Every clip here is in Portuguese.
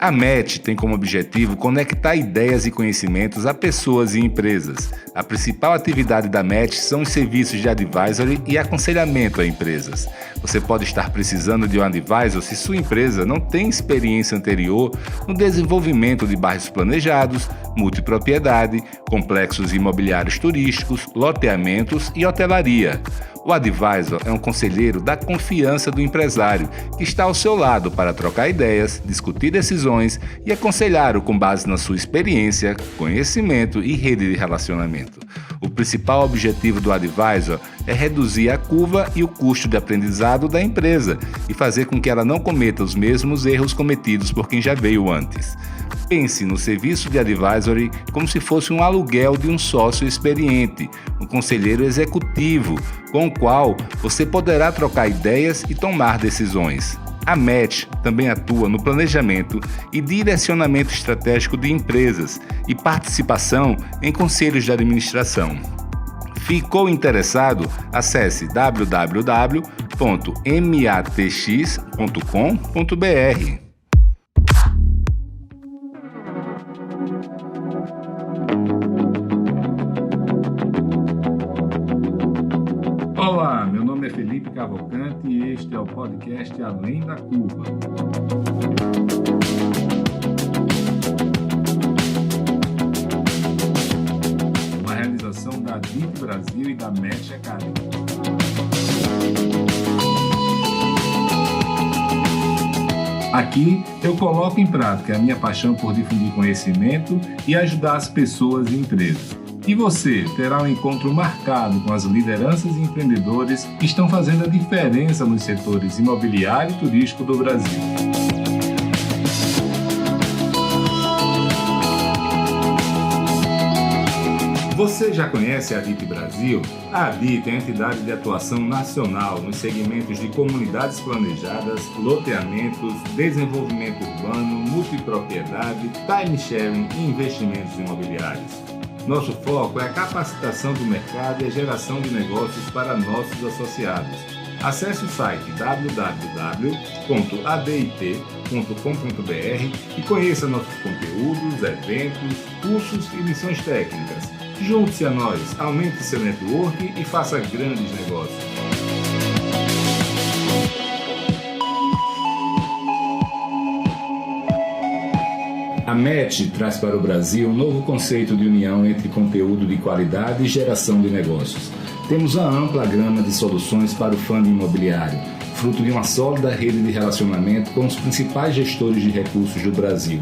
A MET tem como objetivo conectar ideias e conhecimentos a pessoas e empresas. A principal atividade da MET são os serviços de advisory e aconselhamento a empresas. Você pode estar precisando de um advisor se sua empresa não tem experiência anterior no desenvolvimento de bairros planejados, multipropriedade, complexos imobiliários turísticos, loteamentos e hotelaria. O advisor é um conselheiro da confiança do empresário, que está ao seu lado para trocar ideias, discutir decisões e aconselhar-o com base na sua experiência, conhecimento e rede de relacionamento. O principal objetivo do advisor é reduzir a curva e o custo de aprendizado da empresa e fazer com que ela não cometa os mesmos erros cometidos por quem já veio antes. Pense no serviço de advisory como se fosse um aluguel de um sócio experiente, um conselheiro executivo, com o qual você poderá trocar ideias e tomar decisões. A MET também atua no planejamento e direcionamento estratégico de empresas e participação em conselhos de administração. Ficou interessado? Acesse www.matx.com.br. Olá, meu nome é Felipe Cavalcante e este é o podcast Além da Curva. Uma realização da DIT Brasil e da MET Academy. Aqui eu coloco em prática a minha paixão por difundir conhecimento e ajudar as pessoas e empresas. E você terá um encontro marcado com as lideranças e empreendedores que estão fazendo a diferença nos setores imobiliário e turístico do Brasil. Você já conhece a DIT Brasil? A DIT é a entidade de atuação nacional nos segmentos de comunidades planejadas, loteamentos, desenvolvimento urbano, multipropriedade, time-sharing e investimentos imobiliários. Nosso foco é a capacitação do mercado e a geração de negócios para nossos associados. Acesse o site www.adit.com.br e conheça nossos conteúdos, eventos, cursos e lições técnicas. Junte-se a nós, aumente seu network e faça grandes negócios. A MET traz para o Brasil um novo conceito de união entre conteúdo de qualidade e geração de negócios. Temos uma ampla gama de soluções para o fundo imobiliário, fruto de uma sólida rede de relacionamento com os principais gestores de recursos do Brasil.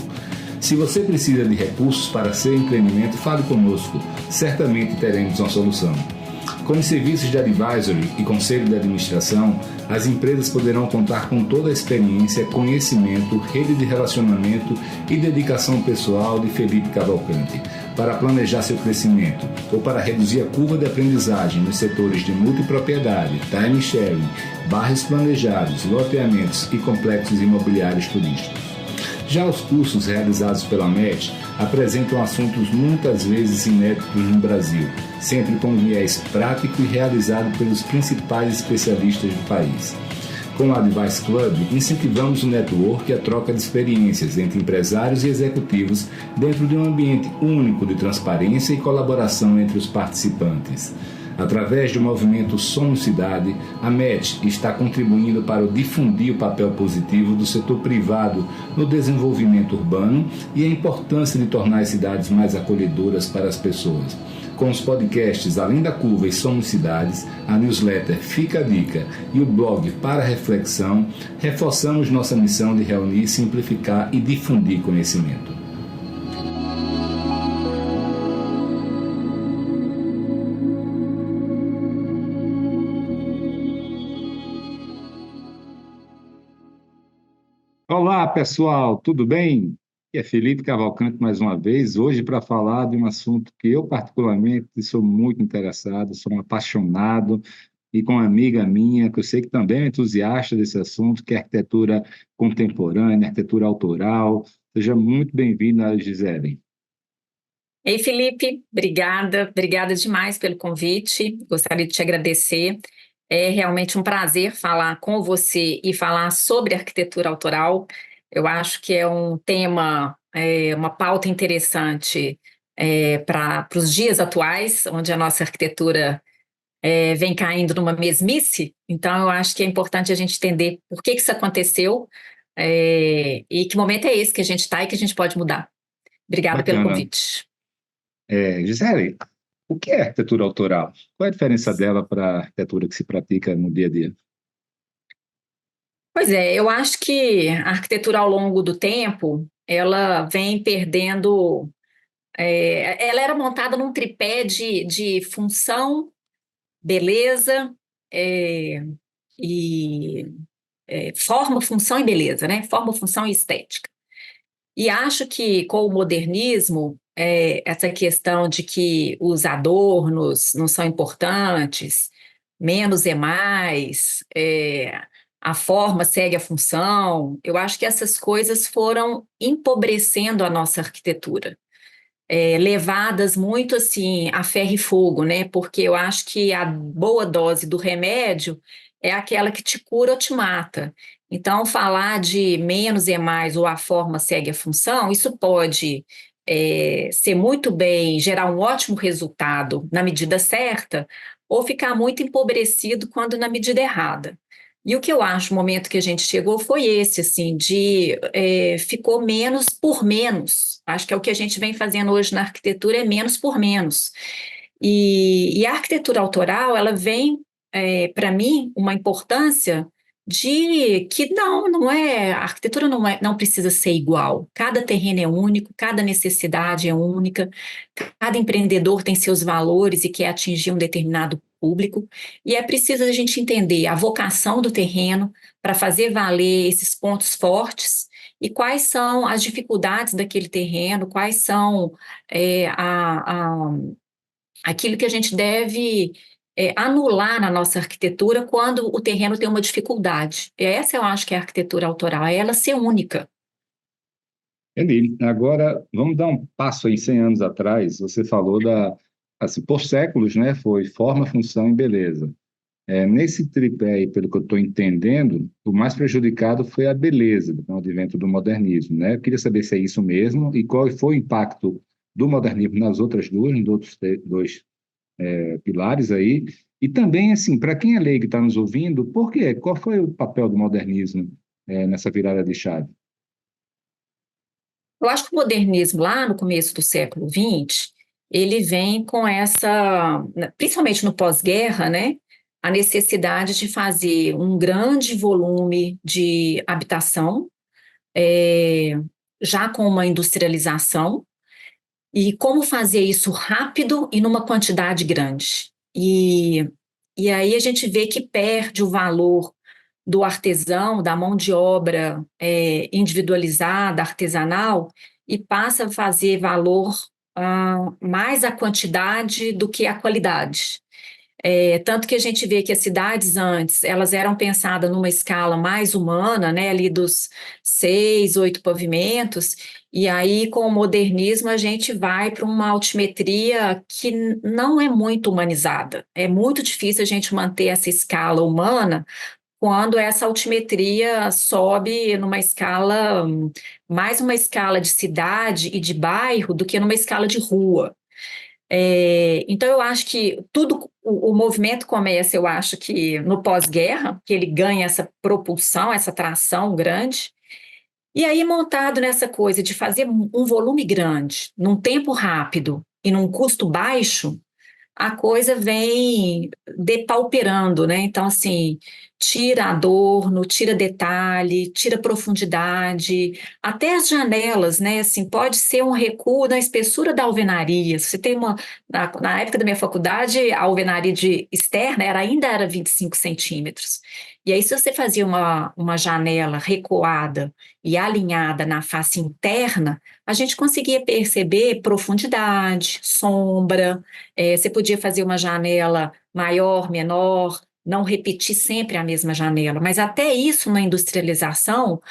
Se você precisa de recursos para seu empreendimento, fale conosco. Certamente teremos uma solução. Com os serviços de advisory e conselho de administração, as empresas poderão contar com toda a experiência, conhecimento, rede de relacionamento e dedicação pessoal de Felipe Cavalcante para planejar seu crescimento ou para reduzir a curva de aprendizagem nos setores de multipropriedade, time sharing, bairros planejados, loteamentos e complexos imobiliários turísticos. Já os cursos realizados pela MET apresentam assuntos muitas vezes inéditos no Brasil, sempre com viés prático e realizado pelos principais especialistas do país. Com o Advice Club, incentivamos o network e a troca de experiências entre empresários e executivos dentro de um ambiente único de transparência e colaboração entre os participantes. Através do movimento Somos Cidade, a MET está contribuindo para difundir o papel positivo do setor privado no desenvolvimento urbano e a importância de tornar as cidades mais acolhedoras para as pessoas. Com os podcasts Além da Curva e Somos Cidades, a newsletter Fica a Dica e o blog Para Reflexão, reforçamos nossa missão de reunir, simplificar e difundir conhecimento. Olá, pessoal, tudo bem? Aqui é Felipe Cavalcante mais uma vez, hoje para falar de um assunto que eu particularmente sou muito interessado, sou um apaixonado e com uma amiga minha, que eu sei que também é entusiasta desse assunto, que é arquitetura contemporânea, arquitetura autoral. Seja muito bem-vinda, Gisele. Ei, Felipe, obrigada demais pelo convite, gostaria de te agradecer. É realmente um prazer falar com você e falar sobre arquitetura autoral. Eu acho que é um tema, uma pauta interessante para os dias atuais, onde a nossa arquitetura vem caindo numa mesmice. Então, eu acho que é importante a gente entender por que que isso aconteceu, e que momento é esse que a gente está e que a gente pode mudar. Obrigada pelo Bacana. convite. Gisele, o que é arquitetura autoral? Qual é a diferença dela para a arquitetura que se pratica no dia a dia? Pois é, eu acho que a arquitetura ao longo do tempo, ela vem perdendo. Ela era montada num tripé de função, beleza, é, e forma, função e beleza, né? Forma, função e estética. E acho que com o modernismo, essa questão de que os adornos não são importantes, menos é mais, a forma segue a função, eu acho que essas coisas foram empobrecendo a nossa arquitetura, levadas muito assim a ferro e fogo, né? Porque eu acho que a boa dose do remédio é aquela que te cura ou te mata. Então, falar de menos é mais ou a forma segue a função, isso pode ser muito bem, gerar um ótimo resultado na medida certa, ou ficar muito empobrecido quando na medida errada. E o que eu acho, o momento que a gente chegou foi esse, assim, ficou menos por menos. Acho que é o que a gente vem fazendo hoje na arquitetura, é menos por menos. E a arquitetura autoral, ela vem, para mim, uma importância de que não é, a arquitetura não precisa ser igual. Cada terreno é único, cada necessidade é única, cada empreendedor tem seus valores e quer atingir um determinado público, e é preciso a gente entender a vocação do terreno para fazer valer esses pontos fortes e quais são as dificuldades daquele terreno, quais são aquilo que a gente deve anular na nossa arquitetura quando o terreno tem uma dificuldade. Essa eu acho que é a arquitetura autoral, é ela ser única. Eli, agora vamos dar um passo aí 100 anos atrás. Você falou assim, por séculos, né? Foi forma, função e beleza. Nesse tripé aí, pelo que eu estou entendendo, o mais prejudicado foi a beleza com o advento do modernismo, né? Eu queria saber se é isso mesmo e qual foi o impacto do modernismo nas outras duas, nos outros dois pilares aí. E também, assim, para quem é leigo e está nos ouvindo, por quê? Qual foi o papel do modernismo nessa virada de chave? Eu acho que o modernismo, lá no começo do século XX, ele vem com essa, principalmente no pós-guerra, né, a necessidade de fazer um grande volume de habitação, é, já com uma industrialização, e como fazer isso rápido e numa quantidade grande. E aí a gente vê que perde o valor do artesão, da mão de obra individualizada, artesanal, e passa a fazer valor mais a quantidade do que a qualidade. Tanto que a gente vê que as cidades antes, elas eram pensadas numa escala mais humana, né, ali dos 6, 8 pavimentos, e aí com o modernismo a gente vai para uma altimetria que não é muito humanizada. É muito difícil a gente manter essa escala humana quando essa altimetria sobe numa escala, mais uma escala de cidade e de bairro do que numa escala de rua. Então, eu acho que o movimento começa, eu acho que no pós-guerra, que ele ganha essa propulsão, essa tração grande, e aí montado nessa coisa de fazer um volume grande, num tempo rápido e num custo baixo, a coisa vem depauperando, né? Então, assim, tira adorno, tira detalhe, tira profundidade, até as janelas, né? Assim, pode ser um recuo na espessura da alvenaria. Se você tem na época da minha faculdade, a alvenaria externa ainda era 25 centímetros. E aí, se você fazia uma janela recuada e alinhada na face interna, a gente conseguia perceber profundidade, sombra. Você podia fazer uma janela maior, menor, não repetir sempre a mesma janela, mas até isso na industrialização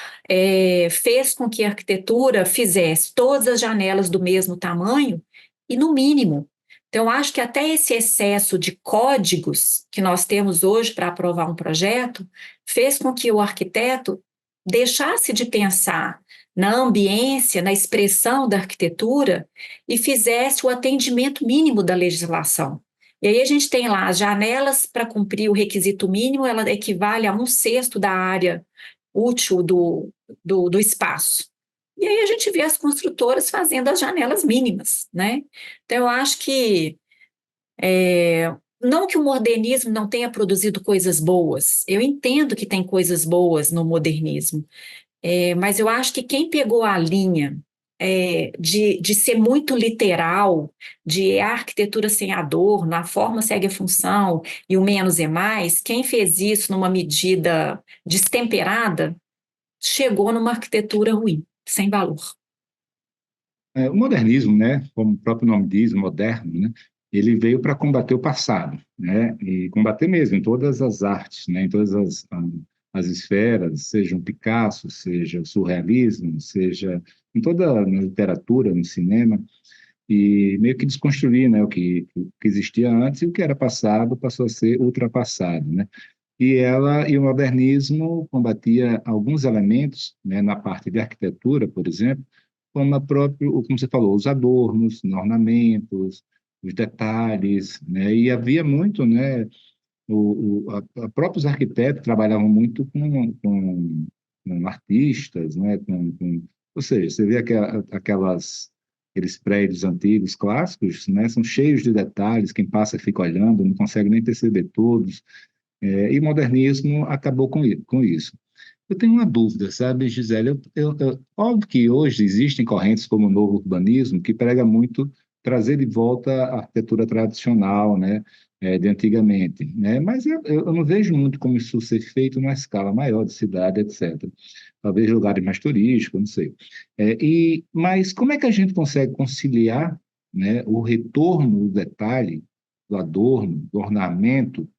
fez com que a arquitetura fizesse todas as janelas do mesmo tamanho e no mínimo. Então, acho que até esse excesso de códigos que nós temos hoje para aprovar um projeto fez com que o arquiteto deixasse de pensar na ambiência, na expressão da arquitetura e fizesse o atendimento mínimo da legislação. E aí a gente tem lá as janelas para cumprir o requisito mínimo, ela equivale a 1/6 da área útil do espaço. E aí a gente vê as construtoras fazendo as janelas mínimas, né? Então eu acho que não que o modernismo não tenha produzido coisas boas, eu entendo que tem coisas boas no modernismo, mas eu acho que quem pegou a linha de ser muito literal, de a arquitetura sem adorno, a forma segue a função e o menos é mais, quem fez isso numa medida destemperada, chegou numa arquitetura ruim, sem valor. O modernismo, né, como o próprio nome diz, moderno, né, ele veio para combater o passado, né, e combater mesmo em todas as artes, né, em todas as esferas, seja um Picasso, seja o surrealismo, seja em toda a literatura, no cinema, e meio que desconstruir, né, o que existia antes e o que era passado passou a ser ultrapassado, né. E o modernismo combatia alguns elementos, né, na parte de arquitetura, por exemplo, como como você falou, os adornos, os ornamentos, os detalhes, né, e havia muito, né, próprios arquitetos trabalhavam muito com artistas, né, ou seja, você vê aqueles prédios antigos, clássicos, né, são cheios de detalhes, quem passa fica olhando, não consegue nem perceber todos, e o modernismo acabou com isso. Eu tenho uma dúvida, sabe, Gisele? Óbvio que hoje existem correntes como o novo urbanismo que prega muito trazer de volta a arquitetura tradicional, né, de antigamente, né? Mas eu não vejo muito como isso ser feito numa escala maior de cidade, etc. Talvez lugares mais turísticos, não sei. Mas como é que a gente consegue conciliar, né, o retorno do detalhe, do adorno, do ornamento,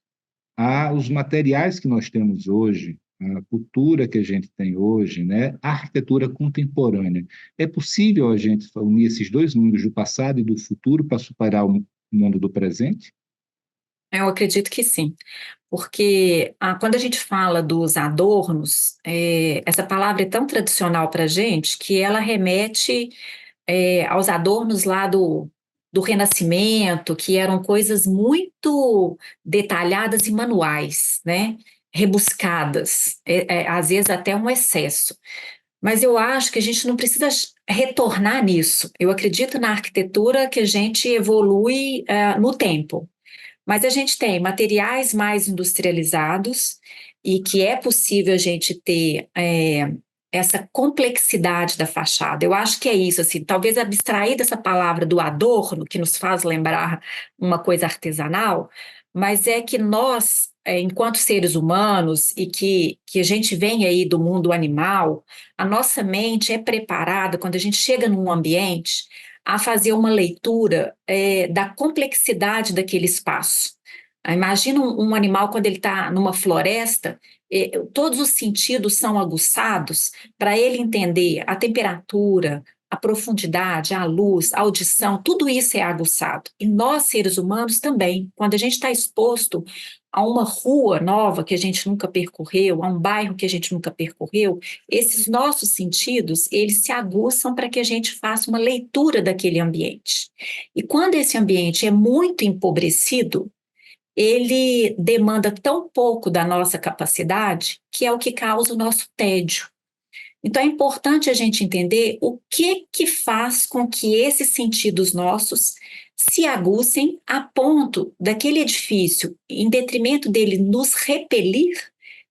aos materiais que nós temos hoje, a cultura que a gente tem hoje, né? A arquitetura contemporânea. É possível a gente unir esses dois mundos, do passado e do futuro, para superar o mundo do presente? Eu acredito que sim, porque quando a gente fala dos adornos, essa palavra é tão tradicional para a gente que ela remete aos adornos lá do Renascimento, que eram coisas muito detalhadas e manuais, né? Rebuscadas, às vezes até um excesso. Mas eu acho que a gente não precisa retornar nisso. Eu acredito na arquitetura que a gente evolui no tempo. Mas a gente tem materiais mais industrializados e que é possível a gente ter essa complexidade da fachada. Eu acho que é isso, assim, talvez abstrair dessa palavra do adorno, que nos faz lembrar uma coisa artesanal, mas é que nós, enquanto seres humanos, e que a gente vem aí do mundo animal, a nossa mente é preparada, quando a gente chega num ambiente, a fazer uma leitura da complexidade daquele espaço. Imagina um animal quando ele está numa floresta, todos os sentidos são aguçados para ele entender a temperatura, a profundidade, a luz, a audição, tudo isso é aguçado. E nós, seres humanos, também. Quando a gente está exposto a uma rua nova que a gente nunca percorreu, a um bairro que a gente nunca percorreu, esses nossos sentidos, eles se aguçam para que a gente faça uma leitura daquele ambiente. E quando esse ambiente é muito empobrecido, ele demanda tão pouco da nossa capacidade que é o que causa o nosso tédio. Então é importante a gente entender o que que faz com que esses sentidos nossos se aguçem a ponto daquele edifício, em detrimento dele nos repelir,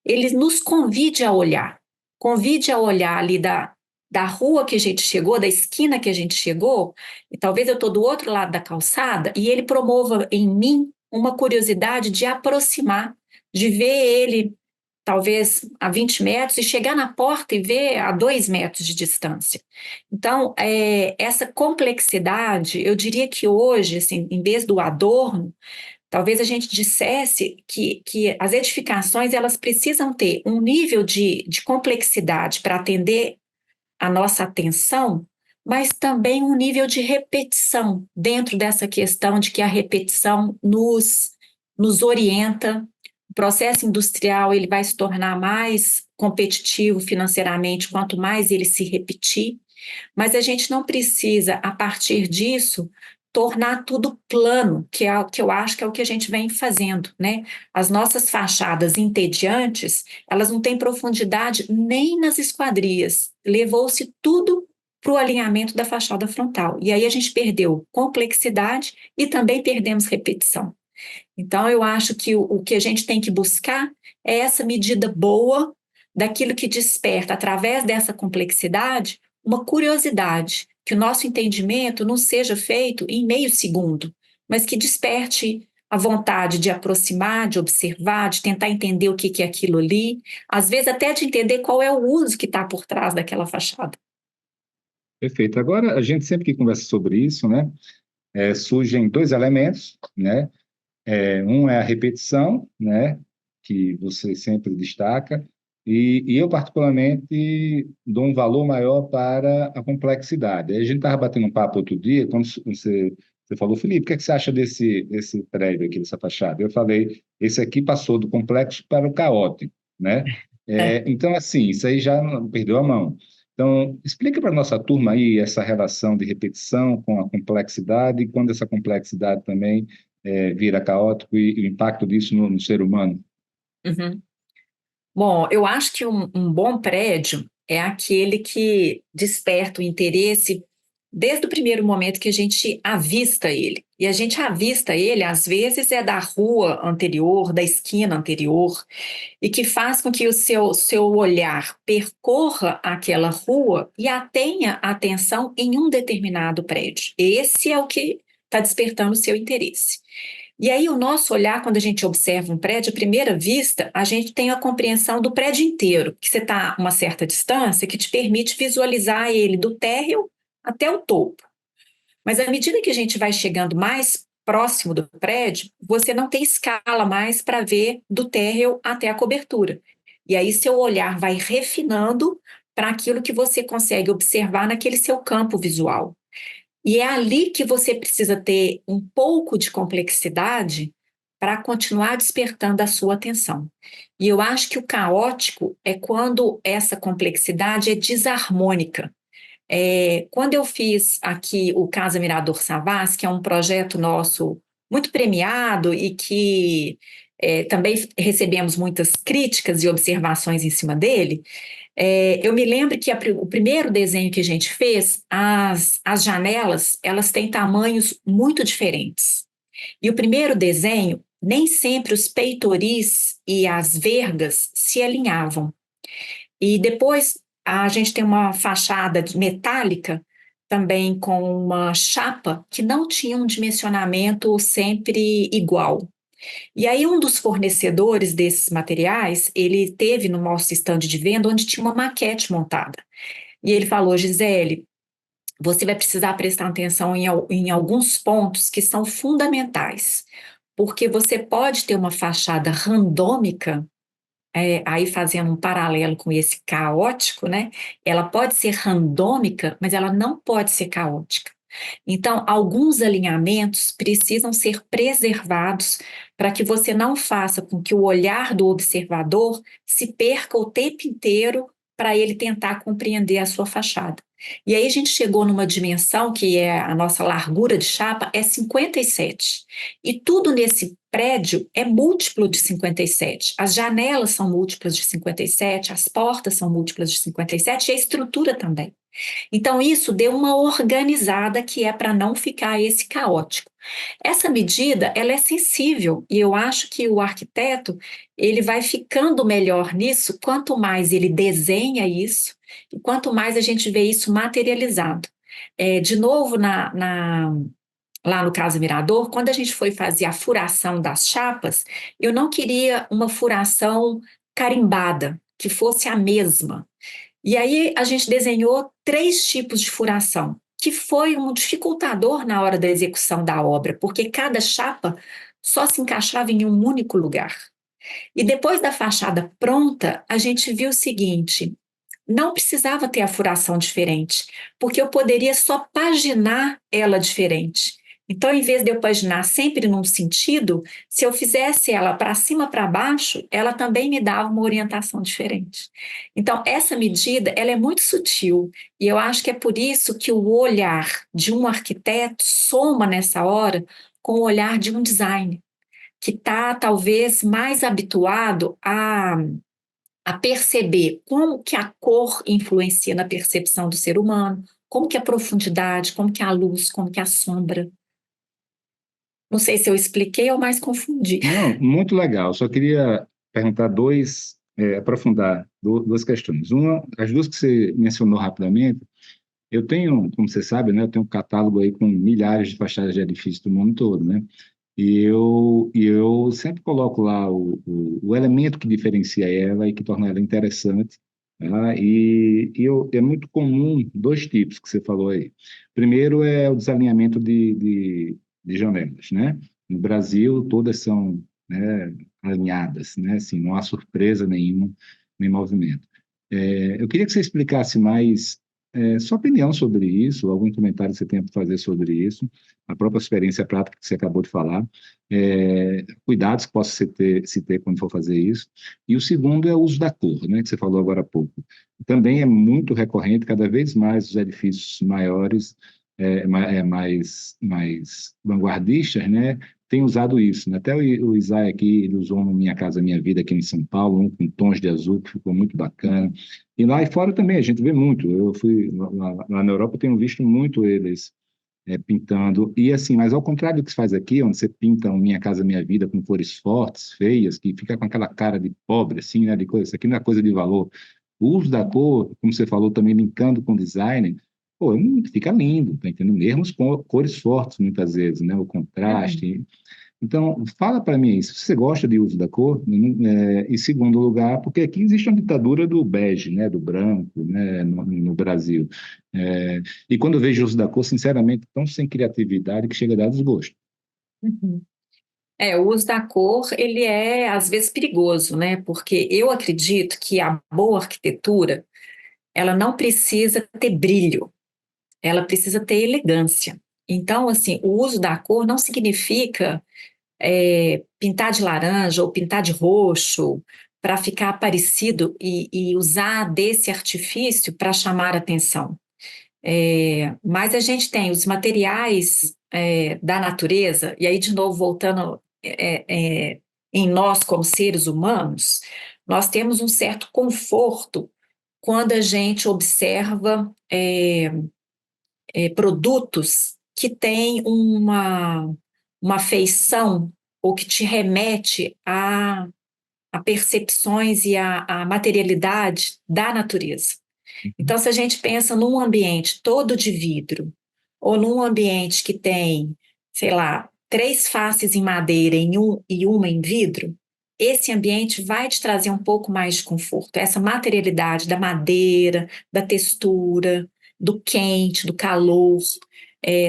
ele nos convide a olhar ali da rua que a gente chegou, da esquina que a gente chegou, e talvez eu estou do outro lado da calçada, e ele promova em mim uma curiosidade de aproximar, de ver ele talvez a 20 metros e chegar na porta e ver a 2 metros de distância. Então, essa complexidade, eu diria que hoje, assim, em vez do adorno, talvez a gente dissesse que as edificações elas precisam ter um nível de complexidade para atender a nossa atenção, mas também um nível de repetição dentro dessa questão de que a repetição nos orienta, O processo industrial ele vai se tornar mais competitivo financeiramente quanto mais ele se repetir, mas a gente não precisa, a partir disso, tornar tudo plano, que é o que eu acho que é o que a gente vem fazendo, né? As nossas fachadas entediantes, elas não têm profundidade nem nas esquadrias. Levou-se tudo para o alinhamento da fachada frontal. E aí a gente perdeu complexidade e também perdemos repetição. Então, eu acho que o que a gente tem que buscar é essa medida boa daquilo que desperta, através dessa complexidade, uma curiosidade, que o nosso entendimento não seja feito em meio segundo, mas que desperte a vontade de aproximar, de observar, de tentar entender o que é aquilo ali, às vezes até de entender qual é o uso que está por trás daquela fachada. Perfeito. Agora, a gente sempre que conversa sobre isso, né, surgem dois elementos, né? Um é a repetição, né, que você sempre destaca, e eu, particularmente, dou um valor maior para a complexidade. Aí a gente estava batendo um papo outro dia, quando você falou, Felipe, o que é que você acha desse prédio aqui, dessa fachada? Eu falei, esse aqui passou do complexo para o caótico, né? É. Então, assim, isso aí já perdeu a mão. Então, explica para a nossa turma aí essa relação de repetição com a complexidade, e quando essa complexidade também vira caótico e o impacto disso no ser humano. Uhum. Bom, eu acho que um bom prédio é aquele que desperta o interesse desde o primeiro momento que a gente avista ele. E a gente avista ele, às vezes, é da rua anterior, da esquina anterior, e que faz com que o seu olhar percorra aquela rua e tenha atenção em um determinado prédio. Esse é o que está despertando o seu interesse. E aí, o nosso olhar, quando a gente observa um prédio, à primeira vista, a gente tem a compreensão do prédio inteiro, que você está a uma certa distância, que te permite visualizar ele do térreo até o topo. Mas à medida que a gente vai chegando mais próximo do prédio, você não tem escala mais para ver do térreo até a cobertura. E aí seu olhar vai refinando para aquilo que você consegue observar naquele seu campo visual. E é ali que você precisa ter um pouco de complexidade para continuar despertando a sua atenção. E eu acho que o caótico é quando essa complexidade é desarmônica. Quando eu fiz aqui o Casa Mirador Savassi, que é um projeto nosso muito premiado e que também recebemos muitas críticas e observações em cima dele, eu me lembro que o primeiro desenho que a gente fez, as janelas, elas têm tamanhos muito diferentes. E o primeiro desenho, nem sempre os peitoris e as vergas se alinhavam. E depois a gente tem uma fachada metálica, também com uma chapa que não tinha um dimensionamento sempre igual. E aí um dos fornecedores desses materiais, ele teve no nosso estande de venda onde tinha uma maquete montada. E ele falou, Gisele, você vai precisar prestar atenção em alguns pontos que são fundamentais, porque você pode ter uma fachada randômica, aí fazendo um paralelo com esse caótico, né? Ela pode ser randômica, mas ela não pode ser caótica. Então, alguns alinhamentos precisam ser preservados para que você não faça com que o olhar do observador se perca o tempo inteiro para ele tentar compreender a sua fachada. E aí a gente chegou numa dimensão que é a nossa largura de chapa é 57. E tudo nesse prédio é múltiplo de 57. As janelas são múltiplas de 57, as portas são múltiplas de 57 e a estrutura também. Então, isso deu uma organizada que é para não ficar esse caótico. Essa medida, ela é sensível e eu acho que o arquiteto, ele vai ficando melhor nisso quanto mais ele desenha isso e quanto mais a gente vê isso materializado. De novo, lá no Casa Mirador, quando a gente foi fazer a furação das chapas, eu não queria uma furação carimbada, que fosse a mesma. E aí a gente desenhou 3 tipos de furação, que foi um dificultador na hora da execução da obra, porque cada chapa só se encaixava em um único lugar. E depois da fachada pronta, a gente viu o seguinte: não precisava ter a furação diferente, porque eu poderia só paginar ela diferente. Então, em vez de eu paginar sempre num sentido, se eu fizesse ela para cima para baixo, ela também me dava uma orientação diferente. Então, essa medida, ela é muito sutil, e eu acho que é por isso que o olhar de um arquiteto soma nessa hora com o olhar de um designer, que está talvez mais habituado a perceber como que a cor influencia na percepção do ser humano, como que a profundidade, como que a luz, como que a sombra. Não sei se eu expliquei ou mais confundi. Não, muito legal. Só queria perguntar aprofundar duas questões. Uma, as duas que você mencionou rapidamente, eu tenho, como você sabe, né, eu tenho um catálogo aí com milhares de fachadas de edifícios do mundo todo, né? E eu sempre coloco lá o elemento que diferencia ela e que torna ela interessante. Tá? É muito comum dois tipos que você falou aí. Primeiro é o desalinhamento de janelas, né? No Brasil, todas são, né, alinhadas, né? Assim, não há surpresa nenhuma, nem movimento. Eu queria que você explicasse mais sua opinião sobre isso, algum comentário que você tenha para fazer sobre isso, a própria experiência prática que você acabou de falar, cuidados que possa se ter quando for fazer isso. E o segundo é o uso da cor, né, que você falou agora há pouco. Também é muito recorrente, cada vez mais os edifícios maiores, mais vanguardistas, né, têm usado isso. Né? Até o Isaiah aqui, ele usou no Minha Casa Minha Vida aqui em São Paulo, um com tons de azul, que ficou muito bacana. E lá e fora também, a gente vê muito. Eu fui lá na Europa, eu tenho visto muito eles pintando. E assim, mas ao contrário do que se faz aqui, onde você pinta um Minha Casa Minha Vida com cores fortes, feias, que fica com aquela cara de pobre, assim, né? De coisa, isso aqui não é coisa de valor. O uso da cor, como você falou, também linkando com design, pô, fica lindo, tá entendendo? Mesmo com cores fortes, muitas vezes, né? O Uhum. contraste. Então, fala para mim se você gosta de uso da cor, né? Em segundo lugar, porque aqui existe uma ditadura do bege, né, do branco, né, no Brasil. É, e quando eu vejo o uso da cor, sinceramente, tão sem criatividade que chega a dar desgosto. Uhum. O uso da cor, ele é às vezes perigoso, né? Porque eu acredito que a boa arquitetura, ela não precisa ter brilho, ela precisa ter elegância. Então, assim, o uso da cor não significa pintar de laranja ou pintar de roxo para ficar parecido e usar desse artifício para chamar atenção. Mas a gente tem os materiais da natureza, e aí, de novo, voltando em nós como seres humanos, nós temos um certo conforto quando a gente observa produtos que têm uma feição ou que te remete a percepções e a materialidade da natureza. Então, se a gente pensa num ambiente todo de vidro, ou num ambiente que tem, sei lá, três faces em madeira e uma em vidro, esse ambiente vai te trazer um pouco mais de conforto, essa materialidade da madeira, da textura, do quente, do calor.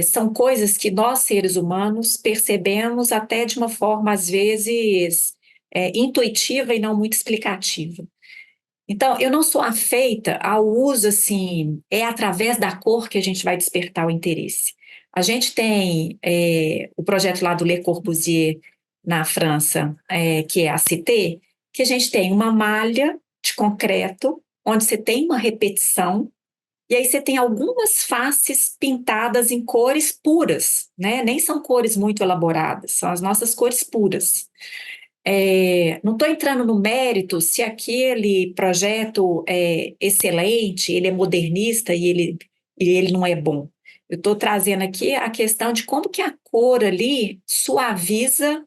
São coisas que nós, seres humanos, percebemos até de uma forma, às vezes, intuitiva e não muito explicativa. Então, eu não sou afeita ao uso assim, é através da cor que a gente vai despertar o interesse. A gente tem o projeto lá do Le Corbusier na França, que é a Cité, que a gente tem uma malha de concreto, onde você tem uma repetição, e aí você tem algumas faces pintadas em cores puras, né? Nem são cores muito elaboradas, são as nossas cores puras. Não estou entrando no mérito se aquele projeto é excelente, ele é modernista e ele não é bom. Eu estou trazendo aqui a questão de como que a cor ali suaviza,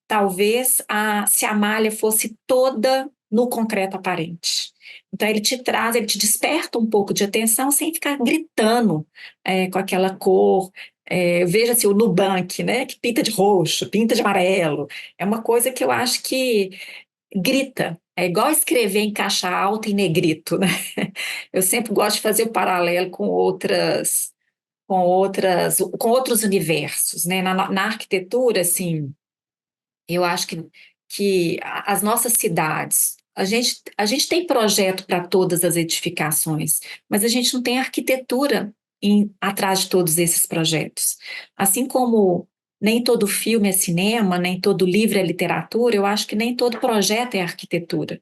talvez, se a malha fosse toda no concreto aparente. Então, ele te desperta um pouco de atenção sem ficar gritando com aquela cor. Veja-se o Nubank, né, que pinta de roxo, pinta de amarelo. É uma coisa que eu acho que grita. É igual escrever em caixa alta em negrito, né? Eu sempre gosto de fazer o paralelo com outros universos, né? Na arquitetura, assim, eu acho que as nossas cidades, a gente tem projeto para todas as edificações, mas a gente não tem arquitetura atrás de todos esses projetos. Assim como nem todo filme é cinema, nem todo livro é literatura, eu acho que nem todo projeto é arquitetura.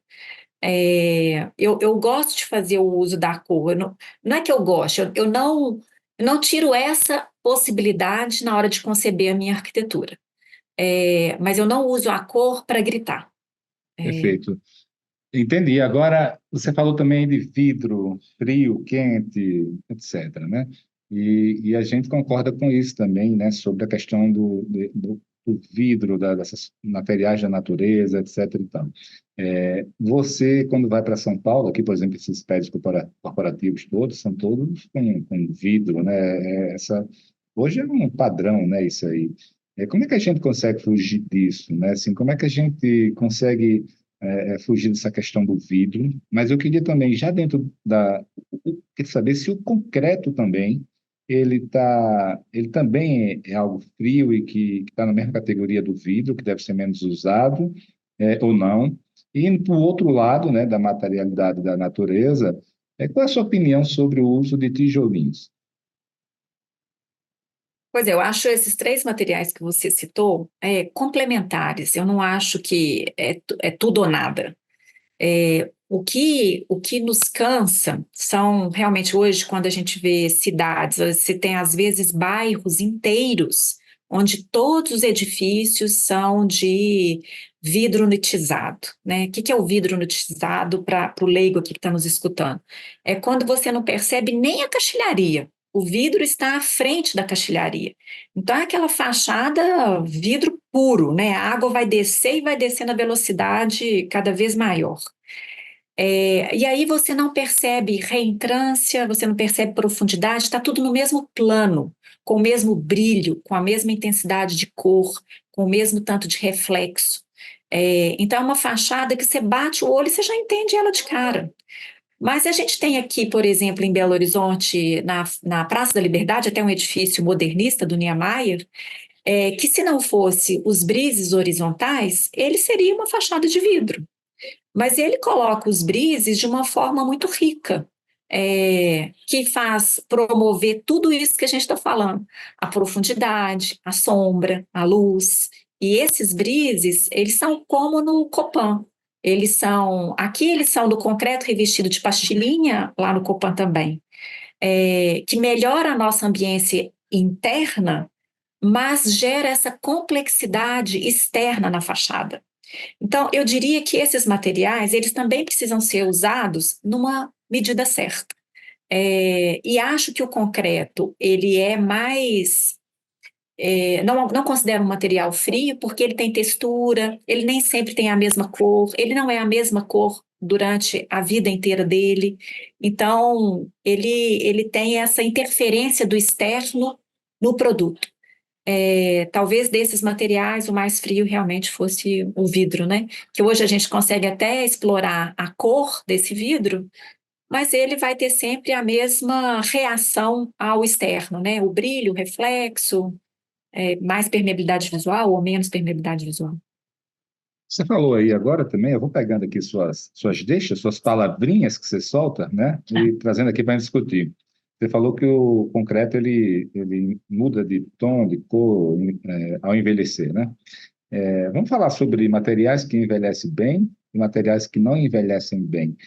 Eu gosto de fazer o uso da cor. Não é que eu gosto, eu não tiro essa possibilidade na hora de conceber a minha arquitetura. Mas eu não uso a cor para gritar. É, Perfeito. Entendi. Agora, você falou também de vidro, frio, quente, etc., né? E a gente concorda com isso também, né? Sobre a questão do vidro, desses materiais da natureza, etc. e tal. Você, quando vai para São Paulo, aqui, por exemplo, esses prédios corporativos todos, são todos com vidro, né? Hoje é um padrão, né? Isso aí. Como é que a gente consegue fugir disso, né? Assim, como é que a gente consegue fugir dessa questão do vidro, mas eu queria também, já dentro queria saber se o concreto também, ele também é algo frio e que está na mesma categoria do vidro, que deve ser menos usado, ou não. E indo para o outro lado, né, da materialidade da natureza, qual é a sua opinião sobre o uso de tijolinhos? Pois é, eu acho esses três materiais que você citou complementares. Eu não acho que é tudo ou nada. O que nos cansa são realmente hoje, quando a gente vê cidades, você tem às vezes bairros inteiros onde todos os edifícios são de vidro nitizado, né? O que é o vidro nitizado para o leigo aqui que está nos escutando? É quando você não percebe nem a caixilharia. O vidro está à frente da caixilharia. Então, é aquela fachada vidro puro, né? A água vai descer e vai descer na velocidade cada vez maior. E aí você não percebe reentrância, você não percebe profundidade, está tudo no mesmo plano, com o mesmo brilho, com a mesma intensidade de cor, com o mesmo tanto de reflexo. Então é uma fachada que você bate o olho e você já entende ela de cara. Mas a gente tem aqui, por exemplo, em Belo Horizonte, na Praça da Liberdade, até um edifício modernista do Niemeyer, que se não fosse os brises horizontais, ele seria uma fachada de vidro. Mas ele coloca os brises de uma forma muito rica, que faz promover tudo isso que a gente está falando, a profundidade, a sombra, a luz. E esses brises, eles são como no Copan. Aqui eles são do concreto revestido de pastilhinha, lá no Copan também, que melhora a nossa ambiência interna, mas gera essa complexidade externa na fachada. Então, eu diria que esses materiais, eles também precisam ser usados numa medida certa. E acho que o concreto, ele é mais... não considero um material frio, porque ele tem textura, ele nem sempre tem a mesma cor, ele não é a mesma cor durante a vida inteira dele. Então, ele tem essa interferência do externo no produto. Talvez desses materiais o mais frio realmente fosse o vidro, né? Que hoje a gente consegue até explorar a cor desse vidro, mas ele vai ter sempre a mesma reação ao externo, né? O brilho, o reflexo, mais permeabilidade visual ou menos permeabilidade visual. Você falou aí agora também, eu vou pegando aqui suas deixas, suas palavrinhas que você solta, né? Ah, E trazendo aqui para discutir. Você falou que o concreto ele muda de tom, de cor, ao envelhecer, né? Vamos falar sobre materiais que envelhecem bem e materiais que não envelhecem bem.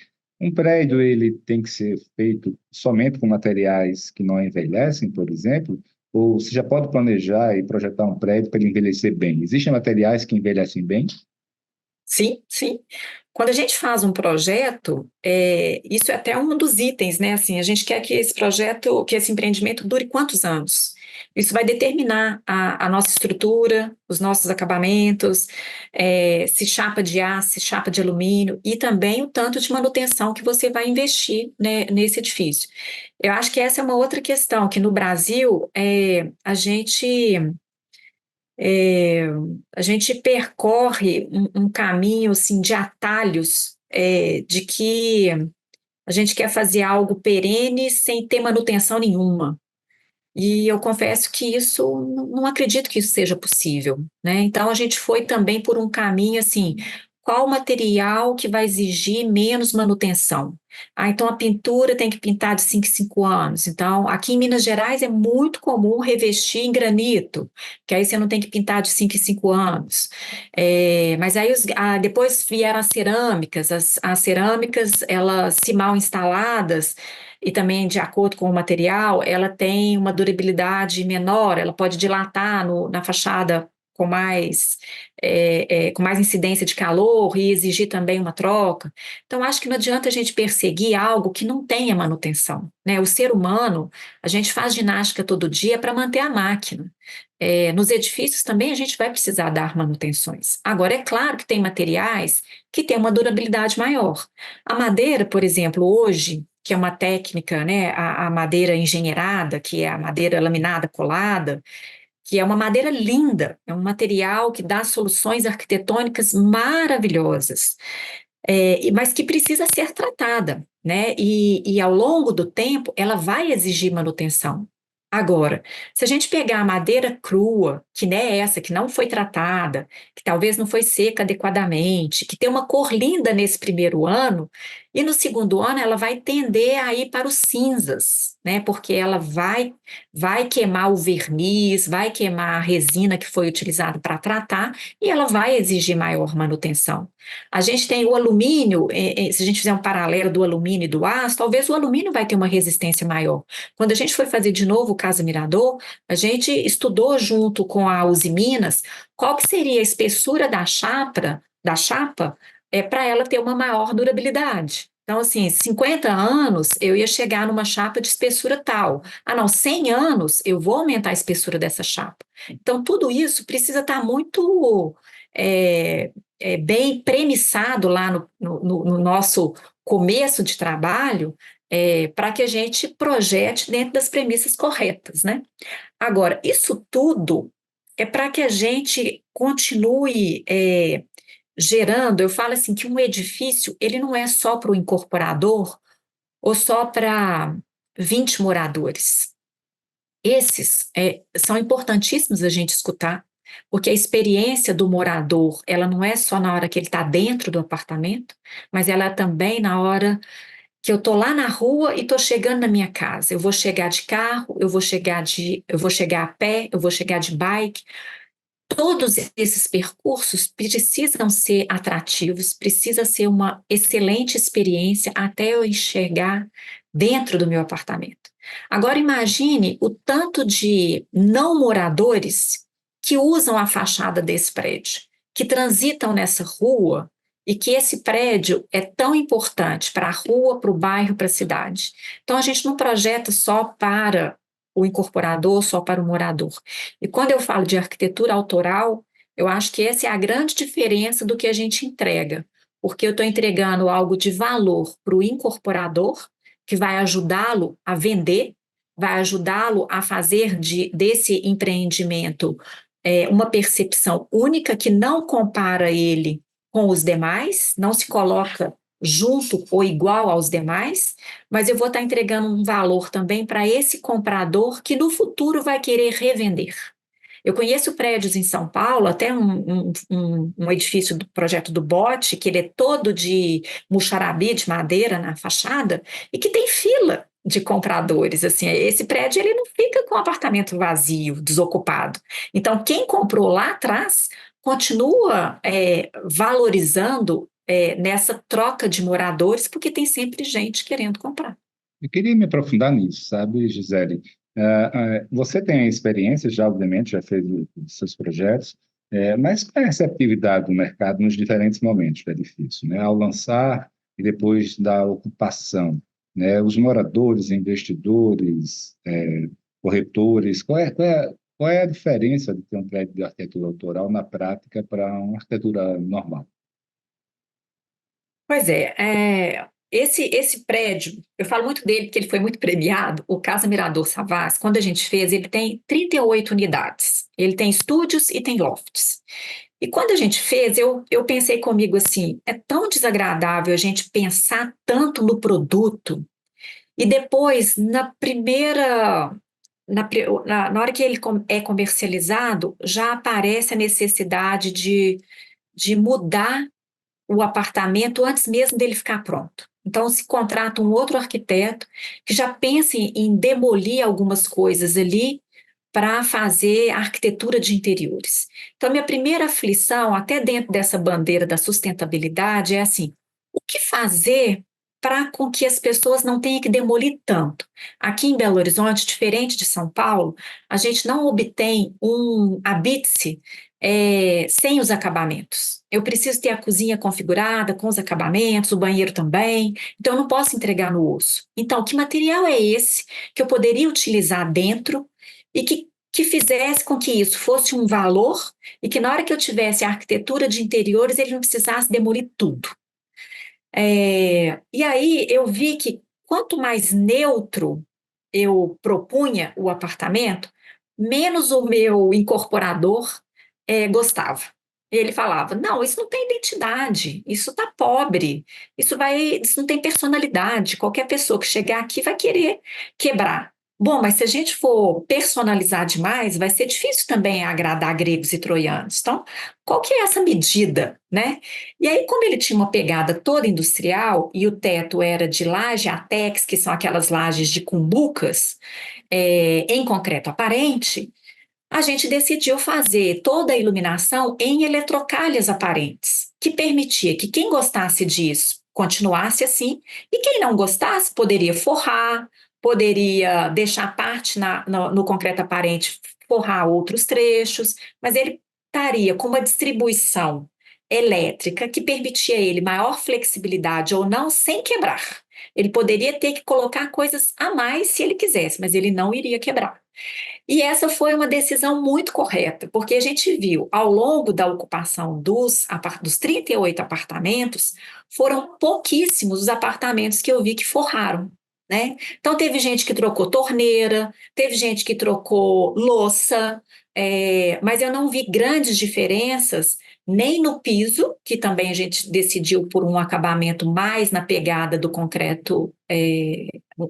Um prédio ele tem que ser feito somente com materiais que não envelhecem, por exemplo, ou você já pode planejar e projetar um prédio para ele envelhecer bem. Existem materiais que envelhecem bem? sim, sim. Quando a gente faz um projeto, isso é até um dos itens, né? Assim, a gente quer que esse projeto, que esse empreendimento dure quantos anos? Isso vai determinar a nossa estrutura, os nossos acabamentos, se chapa de aço, se chapa de alumínio, e também o tanto de manutenção que você vai investir, né, nesse edifício. Eu acho que essa é uma outra questão, que no Brasil, é, a gente percorre um caminho assim, de atalhos, de que a gente quer fazer algo perene sem ter manutenção nenhuma. E eu confesso que isso, não acredito que isso seja possível, né? Então a gente foi também por um caminho assim, qual material que vai exigir menos manutenção. Ah, então a pintura tem que pintar de 5 em 5 anos. Então, aqui em Minas Gerais é muito comum revestir em granito, que aí você não tem que pintar de 5 em 5 anos. Mas aí depois vieram as cerâmicas. As cerâmicas, elas, se mal instaladas, e também de acordo com o material, ela tem uma durabilidade menor, ela pode dilatar na fachada com mais incidência de calor e exigir também uma troca. Então, acho que não adianta a gente perseguir algo que não tenha manutenção, né? O ser humano, a gente faz ginástica todo dia para manter a máquina. Nos edifícios também a gente vai precisar dar manutenções. Agora, é claro que tem materiais que têm uma durabilidade maior. A madeira, por exemplo, hoje, que é uma técnica, né, a madeira engenheirada, que é a madeira laminada colada, que é uma madeira linda, é um material que dá soluções arquitetônicas maravilhosas, mas que precisa ser tratada, né? E ao longo do tempo, ela vai exigir manutenção. Agora, se a gente pegar a madeira crua, que não é essa, que não foi tratada, que talvez não foi seca adequadamente, que tem uma cor linda nesse primeiro ano, e no segundo ano ela vai tender a ir para os cinzas, né? Porque ela vai queimar o verniz, vai queimar a resina que foi utilizada para tratar, e ela vai exigir maior manutenção. A gente tem o alumínio, se a gente fizer um paralelo do alumínio e do aço, talvez o alumínio vai ter uma resistência maior. Quando a gente foi fazer de novo o Casa Mirador, a gente estudou junto com a Uzi Minas qual que seria a espessura da chapa, para ela ter uma maior durabilidade. Então, assim, 50 anos eu ia chegar numa chapa de espessura tal. Ah, não, 100 anos eu vou aumentar a espessura dessa chapa. Então, tudo isso precisa estar muito é, bem premissado lá no nosso começo de trabalho, para que a gente projete dentro das premissas corretas, né? Agora, isso tudo é para que a gente continue gerando. Eu falo assim que um edifício, ele não é só para o incorporador ou só para 20 moradores. Esses são importantíssimos a gente escutar, porque a experiência do morador, ela não é só na hora que ele está dentro do apartamento, mas ela é também na hora que eu estou lá na rua e estou chegando na minha casa. Eu vou chegar de carro, eu vou chegar a pé, eu vou chegar de bike. Todos esses percursos precisam ser atrativos, precisa ser uma excelente experiência até eu enxergar dentro do meu apartamento. Agora imagine o tanto de não moradores que usam a fachada desse prédio, que transitam nessa rua e que esse prédio é tão importante para a rua, para o bairro, para a cidade. Então a gente não projeta só para o incorporador, só para o morador. E quando eu falo de arquitetura autoral, eu acho que essa é a grande diferença do que a gente entrega, porque eu estou entregando algo de valor para o incorporador, que vai ajudá-lo a vender, vai ajudá-lo a fazer desse empreendimento uma percepção única que não compara ele com os demais, não se coloca junto ou igual aos demais, mas eu vou estar entregando um valor também para esse comprador que no futuro vai querer revender. Eu conheço prédios em São Paulo, até um edifício do projeto do Bote, que ele é todo de muxarabi, de madeira na fachada, e que tem fila de compradores. Assim, esse prédio ele não fica com o apartamento vazio, desocupado. Então, quem comprou lá atrás continua valorizando nessa troca de moradores, porque tem sempre gente querendo comprar. Eu queria me aprofundar nisso, sabe, Gisele? Você tem experiência, já obviamente, já fez os seus projetos, mas qual é a receptividade do mercado nos diferentes momentos do edifício, né? Ao lançar e depois da ocupação, né? Os moradores, investidores, corretores, qual é a diferença de ter um prédio de arquitetura autoral na prática para uma arquitetura normal? Pois esse prédio, eu falo muito dele porque ele foi muito premiado, o Casa Mirador Savassi, quando a gente fez, ele tem 38 unidades. Ele tem estúdios e tem lofts. E quando a gente fez, eu pensei comigo assim, é tão desagradável a gente pensar tanto no produto e depois, na hora que ele é comercializado, já aparece a necessidade de mudar o apartamento antes mesmo dele ficar pronto. Então, se contrata um outro arquiteto que já pense em demolir algumas coisas ali para fazer a arquitetura de interiores. Então, minha primeira aflição, até dentro dessa bandeira da sustentabilidade, é assim: o que fazer para com que as pessoas não tenham que demolir tanto? Aqui em Belo Horizonte, diferente de São Paulo, a gente não obtém um habite sem os acabamentos. Eu preciso ter a cozinha configurada com os acabamentos, o banheiro também, então eu não posso entregar no osso. Então, que material é esse que eu poderia utilizar dentro e que fizesse com que isso fosse um valor e que na hora que eu tivesse a arquitetura de interiores, ele não precisasse demolir tudo. E aí eu vi que quanto mais neutro eu propunha o apartamento, menos o meu incorporador gostava. Ele falava: não, isso não tem identidade, isso está pobre, isso não tem personalidade. Qualquer pessoa que chegar aqui vai querer quebrar. Bom, mas se a gente for personalizar demais, vai ser difícil também agradar gregos e troianos. Então, qual que é essa medida, né? E aí, como ele tinha uma pegada toda industrial e o teto era de laje Atex, que são aquelas lajes de cumbucas, em concreto aparente, a gente decidiu fazer toda a iluminação em eletrocalhas aparentes, que permitia que quem gostasse disso continuasse assim, e quem não gostasse poderia forrar, poderia deixar parte no concreto aparente, forrar outros trechos, mas ele estaria com uma distribuição elétrica que permitia a ele maior flexibilidade ou não, sem quebrar. Ele poderia ter que colocar coisas a mais se ele quisesse, mas ele não iria quebrar. E essa foi uma decisão muito correta, porque a gente viu, ao longo da ocupação dos 38 apartamentos, foram pouquíssimos os apartamentos que eu vi que forraram, né? Então, teve gente que trocou torneira, teve gente que trocou louça, mas eu não vi grandes diferenças nem no piso, que também a gente decidiu por um acabamento mais na pegada do concreto,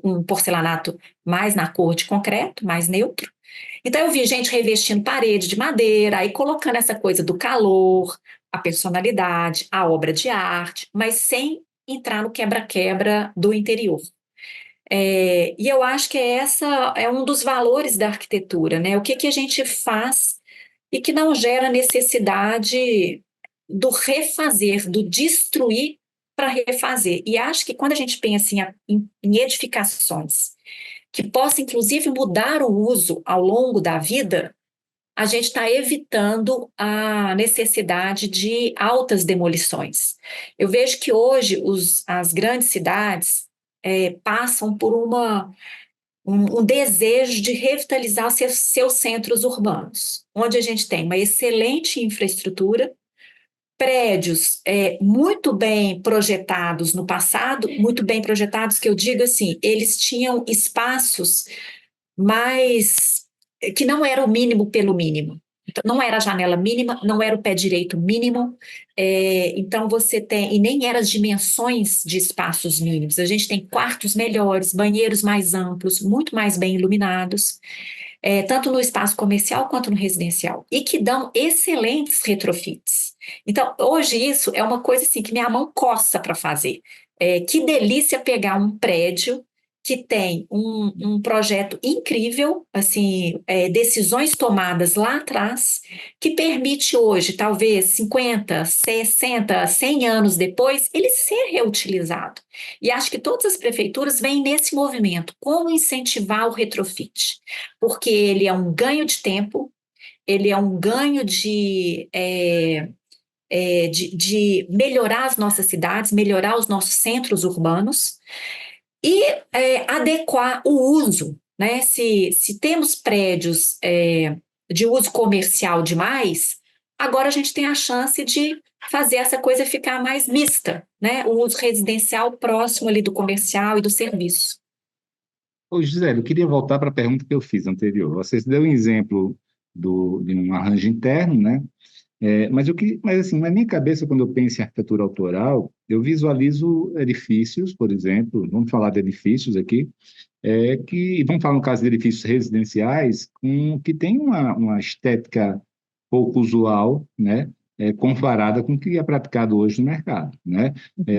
um porcelanato mais na cor de concreto, mais neutro. Então, eu vi gente revestindo parede de madeira, aí colocando essa coisa do calor, a personalidade, a obra de arte, mas sem entrar no quebra-quebra do interior. E eu acho que essa é um dos valores da arquitetura, né? O que que a gente faz e que não gera necessidade do refazer, do destruir para refazer. E acho que quando a gente pensa em edificações que possa, inclusive, mudar o uso ao longo da vida, a gente está evitando a necessidade de altas demolições. Eu vejo que hoje as grandes cidades passam por um desejo de revitalizar seus centros urbanos, onde a gente tem uma excelente infraestrutura, prédios muito bem projetados no passado, muito bem projetados, que eu digo assim, eles tinham espaços mais que não era o mínimo pelo mínimo. Então, não era a janela mínima, não era o pé direito mínimo, então você tem, e nem eram as dimensões de espaços mínimos. A gente tem quartos melhores, banheiros mais amplos, muito mais bem iluminados, tanto no espaço comercial quanto no residencial, e que dão excelentes retrofits. Então, hoje isso é uma coisa assim que minha mão coça para fazer. Que delícia pegar um prédio que tem um projeto incrível, assim, decisões tomadas lá atrás, que permite hoje, talvez 50, 60, 100 anos depois, ele ser reutilizado. E acho que todas as prefeituras vêm nesse movimento, como incentivar o retrofit, porque ele é um ganho de tempo, ele é um ganho de melhorar as nossas cidades, melhorar os nossos centros urbanos, e adequar o uso, né? Se temos prédios de uso comercial demais, agora a gente tem a chance de fazer essa coisa ficar mais mista, né? O uso residencial próximo ali do comercial e do serviço. Ô, Gisele, eu queria voltar para a pergunta que eu fiz anterior. Você deu um exemplo de um arranjo interno, né? Mas assim, na minha cabeça, quando eu penso em arquitetura autoral, eu visualizo edifícios, por exemplo, vamos falar de edifícios aqui, vamos falar no caso de edifícios residenciais, que tem uma estética pouco usual, né? comparada com o que é praticado hoje no mercado, né?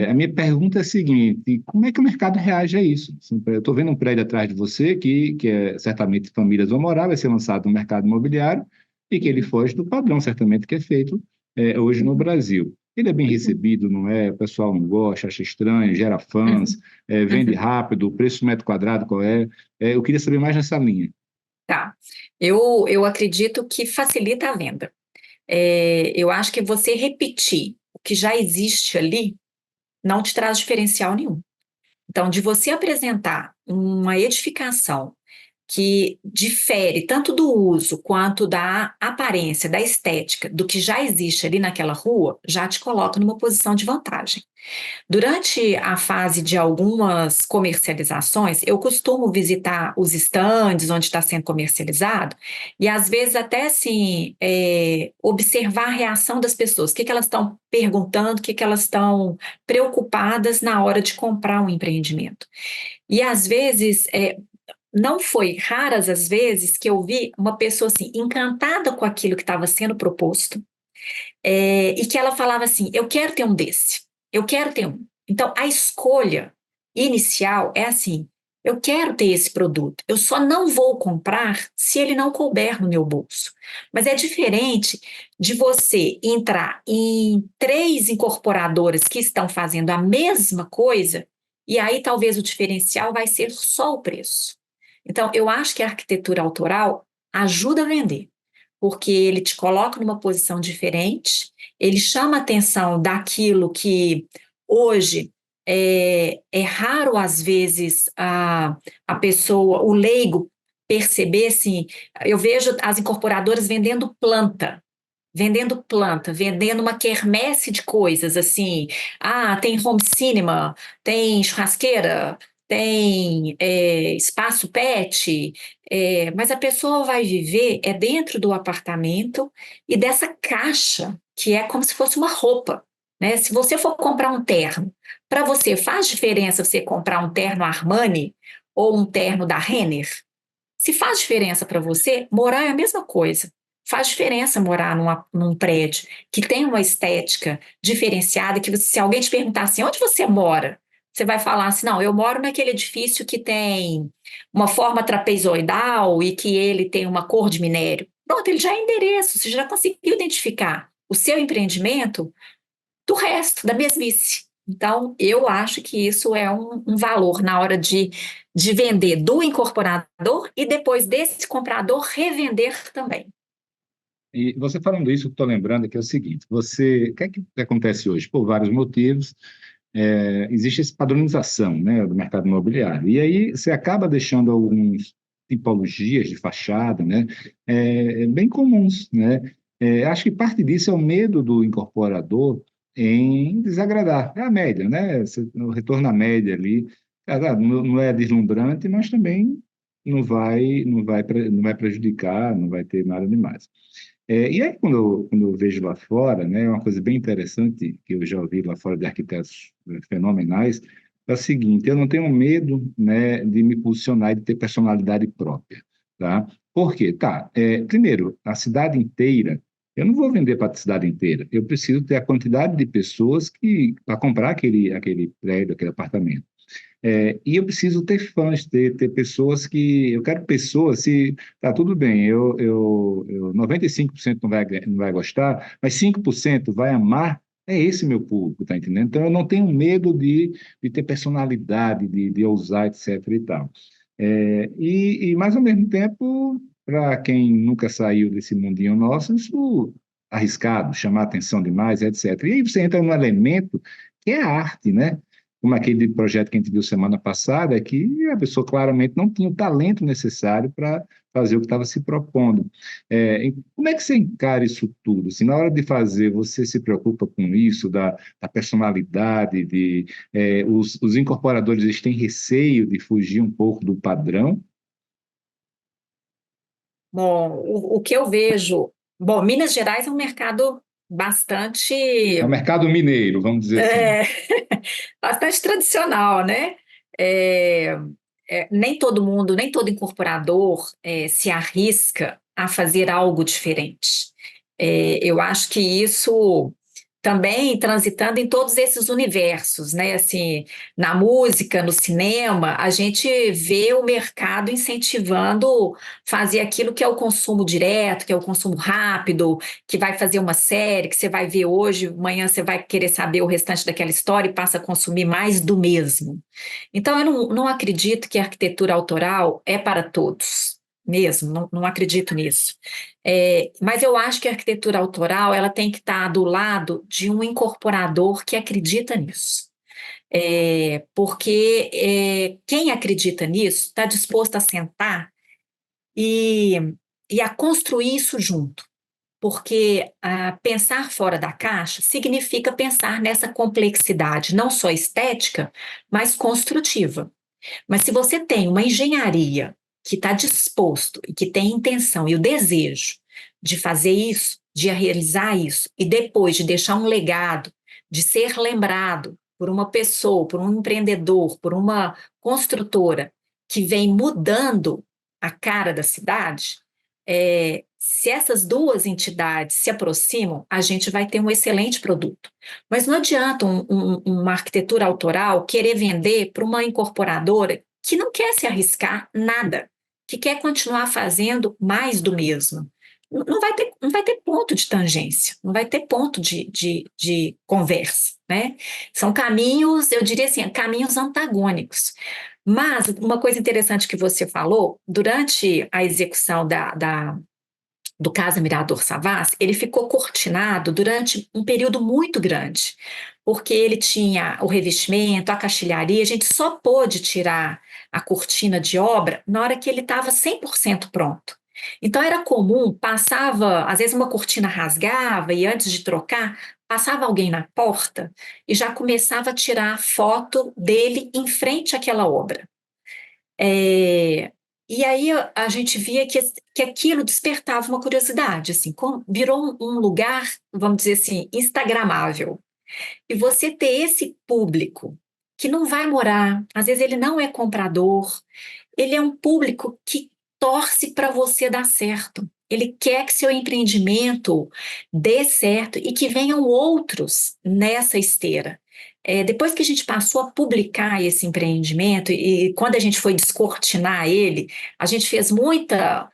A minha pergunta é a seguinte: como é que o mercado reage a isso? Assim, eu estou vendo um prédio atrás de você que é certamente famílias vão morar, vai ser lançado no mercado imobiliário e que ele foge do padrão, certamente, que é feito hoje no Brasil. Ele é bem recebido, não é? O pessoal não gosta, acha estranho, gera fãs, vende rápido, o preço do metro quadrado qual é? Eu queria saber mais nessa linha. Tá. Eu acredito que facilita a venda. Eu acho que você repetir o que já existe ali não te traz diferencial nenhum. Então, de você apresentar uma edificação que difere tanto do uso quanto da aparência, da estética, do que já existe ali naquela rua, já te coloca numa posição de vantagem. Durante a fase de algumas comercializações, eu costumo visitar os estandes onde está sendo comercializado e às vezes até assim observar a reação das pessoas, o que elas estão perguntando, o que elas estão preocupadas na hora de comprar um empreendimento. E às vezes não foi raras as vezes que eu vi uma pessoa assim encantada com aquilo que estava sendo proposto, e que ela falava assim: eu quero ter um desse, eu quero ter um. Então, a escolha inicial é assim: eu quero ter esse produto, eu só não vou comprar se ele não couber no meu bolso. Mas é diferente de você entrar em três incorporadoras que estão fazendo a mesma coisa, e aí talvez o diferencial vai ser só o preço. Então, eu acho que a arquitetura autoral ajuda a vender porque ele te coloca numa posição diferente, ele chama a atenção daquilo que hoje é raro, às vezes, a pessoa, o leigo, perceber, assim, eu vejo as incorporadoras vendendo planta, vendendo uma quermesse de coisas, assim, tem home cinema, tem churrasqueira, tem espaço pet, mas a pessoa vai viver dentro do apartamento e dessa caixa, que é como se fosse uma roupa, né? Se você for comprar um terno, para você faz diferença você comprar um terno Armani ou um terno da Renner? Se faz diferença para você, morar é a mesma coisa. Faz diferença morar num prédio que tem uma estética diferenciada, que se alguém te perguntar assim, onde você mora? Você vai falar assim, não, eu moro naquele edifício que tem uma forma trapezoidal e que ele tem uma cor de minério. Pronto, ele já é endereço, você já conseguiu identificar o seu empreendimento do resto, da mesmice. Então, eu acho que isso é um valor na hora de vender do incorporador e depois desse comprador revender também. E você falando isso, eu estou lembrando que é o seguinte: o que é que acontece hoje? Por vários motivos, existe essa padronização, né, do mercado imobiliário. E aí você acaba deixando algumas tipologias de fachada, né, bem comuns, né? Acho que parte disso é o medo do incorporador em desagradar. É a média, né? O retorno à média ali, não é deslumbrante, mas também não vai prejudicar, não vai ter nada demais. E aí, quando eu vejo lá fora, né, uma coisa bem interessante que eu já ouvi lá fora de arquitetos fenomenais, é o seguinte: eu não tenho medo, né, de me posicionar e de ter personalidade própria, tá? Por quê? Tá, primeiro, a cidade inteira, eu não vou vender para a cidade inteira, eu preciso ter a quantidade de pessoas que para comprar aquele prédio, aquele apartamento. E eu preciso ter fãs, ter pessoas que. Eu quero pessoas, se. Tá, tudo bem, 95% não vai gostar, mas 5% vai amar. É esse meu público, tá entendendo? Então eu não tenho medo de ter personalidade, de ousar, etc. e tal. Mas ao mesmo tempo, para quem nunca saiu desse mundinho nosso, isso arriscado, chamar atenção demais, etc. E aí você entra num elemento que é a arte, né? Como aquele projeto que a gente viu semana passada, que a pessoa claramente não tinha o talento necessário para fazer o que estava se propondo. E como é que você encara isso tudo? Se na hora de fazer você se preocupa com isso, da personalidade, os incorporadores eles têm receio de fugir um pouco do padrão? Bom, o que eu vejo. Bom, Minas Gerais é um mercado bastante. É o mercado mineiro, vamos dizer assim. é, bastante tradicional, né? É, nem todo mundo, nem todo incorporador se arrisca a fazer algo diferente. Eu acho que isso também transitando em todos esses universos, né? Assim, na música, no cinema, a gente vê o mercado incentivando fazer aquilo que é o consumo direto, que é o consumo rápido, que vai fazer uma série que você vai ver hoje, amanhã você vai querer saber o restante daquela história e passa a consumir mais do mesmo. Então, eu não acredito que a arquitetura autoral é para todos. Mesmo, não acredito nisso. Mas eu acho que a arquitetura autoral ela tem que estar do lado de um incorporador que acredita nisso. Porque quem acredita nisso está disposto a sentar e, e a construir isso junto. Porque pensar fora da caixa significa pensar nessa complexidade, não só estética, mas construtiva. Mas se você tem uma engenharia que está disposto e que tem intenção e o desejo de fazer isso, de realizar isso, e depois de deixar um legado, de ser lembrado por uma pessoa, por um empreendedor, por uma construtora que vem mudando a cara da cidade, se essas duas entidades se aproximam, a gente vai ter um excelente produto. Mas não adianta uma arquitetura autoral querer vender para uma incorporadora que não quer se arriscar nada, que quer continuar fazendo mais do mesmo. Não vai ter ponto de tangência, não vai ter ponto de conversa, né? São caminhos, eu diria assim, caminhos antagônicos. Mas uma coisa interessante que você falou, durante a execução do Casa Mirador Savassi, ele ficou cortinado durante um período muito grande, porque ele tinha o revestimento, a caixilharia, a gente só pôde tirar a cortina de obra na hora que ele estava 100% pronto. Então era comum, passava, às vezes uma cortina rasgava e antes de trocar, passava alguém na porta e já começava a tirar a foto dele em frente àquela obra. É, e aí a gente via que aquilo despertava uma curiosidade, assim, virou um lugar, vamos dizer assim, instagramável. E você ter esse público que não vai morar, às vezes ele não é comprador, ele é um público que torce para você dar certo. Ele quer que seu empreendimento dê certo e que venham outros nessa esteira. Depois que a gente passou a publicar esse empreendimento e quando a gente foi descortinar ele, a gente fez muita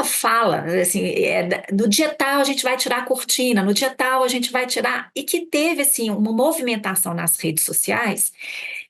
fala, assim, no dia tal a gente vai tirar a cortina, no dia tal a gente vai tirar, e que teve assim uma movimentação nas redes sociais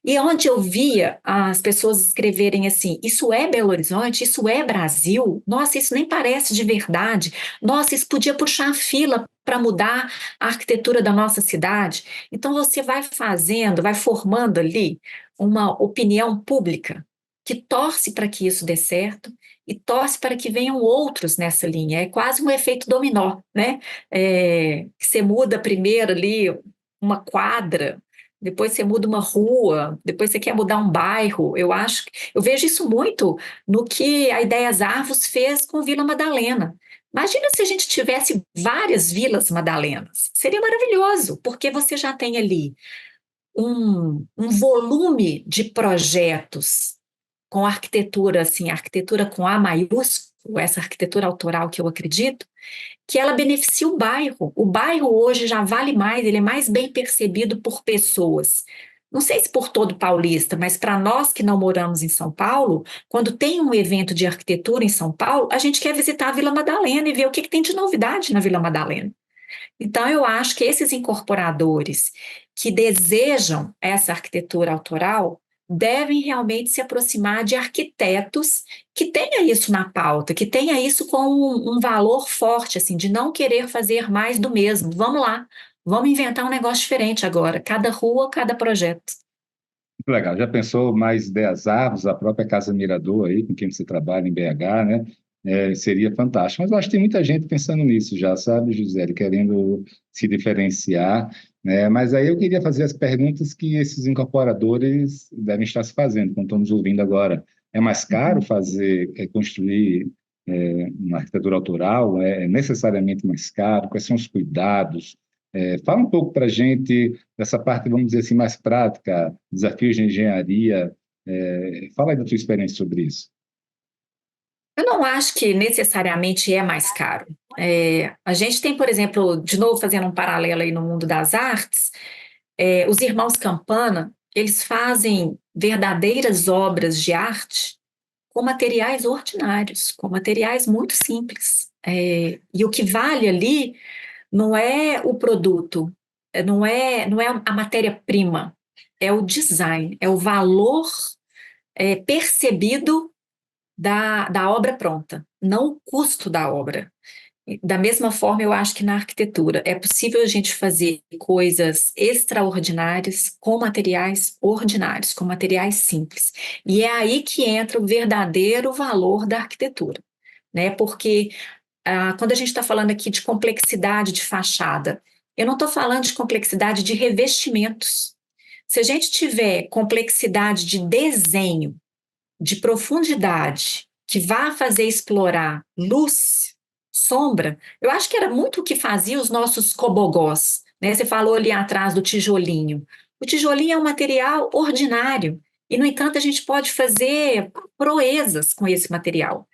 e onde eu via as pessoas escreverem assim: isso é Belo Horizonte, isso é Brasil, nossa, isso nem parece de verdade, nossa, isso podia puxar a fila para mudar a arquitetura da nossa cidade. Então você vai fazendo, vai formando ali uma opinião pública que torce para que isso dê certo e torce para que venham outros nessa linha. É quase um efeito dominó, né? Que você muda primeiro ali uma quadra, depois você muda uma rua, depois você quer mudar um bairro. Eu vejo isso muito no que a Ideias Arvos fez com Vila Madalena. Imagina se a gente tivesse várias Vilas Madalenas. Seria maravilhoso, porque você já tem ali um volume de projetos com arquitetura, assim, arquitetura com A maiúsculo, essa arquitetura autoral que eu acredito, que ela beneficia o bairro. O bairro hoje já vale mais, ele é mais bem percebido por pessoas. Não sei se por todo paulista, mas para nós que não moramos em São Paulo, quando tem um evento de arquitetura em São Paulo, a gente quer visitar a Vila Madalena e ver o que tem de novidade na Vila Madalena. Então, eu acho que esses incorporadores que desejam essa arquitetura autoral devem realmente se aproximar de arquitetos que tenha isso na pauta, que tenha isso como um valor forte, assim, de não querer fazer mais do mesmo. Vamos lá, vamos inventar um negócio diferente agora, cada rua, cada projeto. Muito legal. Já pensou mais ideias árvores, a própria Casa Mirador aí, com quem você trabalha em BH, né? Seria fantástico. Mas eu acho que tem muita gente pensando nisso já, sabe, Gisele, querendo se diferenciar, né? Mas aí eu queria fazer as perguntas que esses incorporadores devem estar se fazendo, como estamos ouvindo agora. É mais caro fazer, construir uma arquitetura autoral? É necessariamente mais caro? Quais são os cuidados? Fala um pouco para a gente dessa parte, vamos dizer assim, mais prática, desafios de engenharia. Fala aí da tua experiência sobre isso. Eu não acho que necessariamente é mais caro. A gente tem, por exemplo, de novo fazendo um paralelo aí no mundo das artes, os irmãos Campana, eles fazem verdadeiras obras de arte com materiais ordinários, com materiais muito simples. E o que vale ali não é o produto, não é a matéria-prima, é o design, é o valor percebido da obra pronta, não o custo da obra. Da mesma forma, eu acho que na arquitetura é possível a gente fazer coisas extraordinárias com materiais ordinários, com materiais simples. E é aí que entra o verdadeiro valor da arquitetura, né? Porque quando a gente está falando aqui de complexidade de fachada, eu não estou falando de complexidade de revestimentos. Se a gente tiver complexidade de desenho, de profundidade, que vá fazer explorar luz, sombra, eu acho que era muito o que fazia os nossos cobogós, né? Você falou ali atrás do tijolinho. O tijolinho é um material ordinário, e, no entanto, a gente pode fazer proezas com esse material.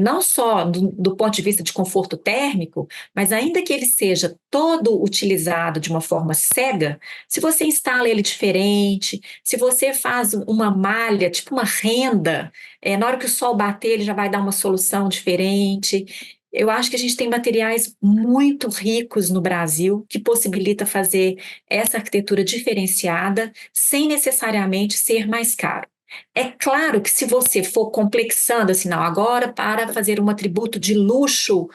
Não só do ponto de vista de conforto térmico, mas ainda que ele seja todo utilizado de uma forma cega, se você instala ele diferente, se você faz uma malha, tipo uma renda, na hora que o sol bater, ele já vai dar uma solução diferente. Eu acho que a gente tem materiais muito ricos no Brasil que possibilita fazer essa arquitetura diferenciada sem necessariamente ser mais caro. É claro que se você for complexando assim, não, agora para fazer um atributo de luxo,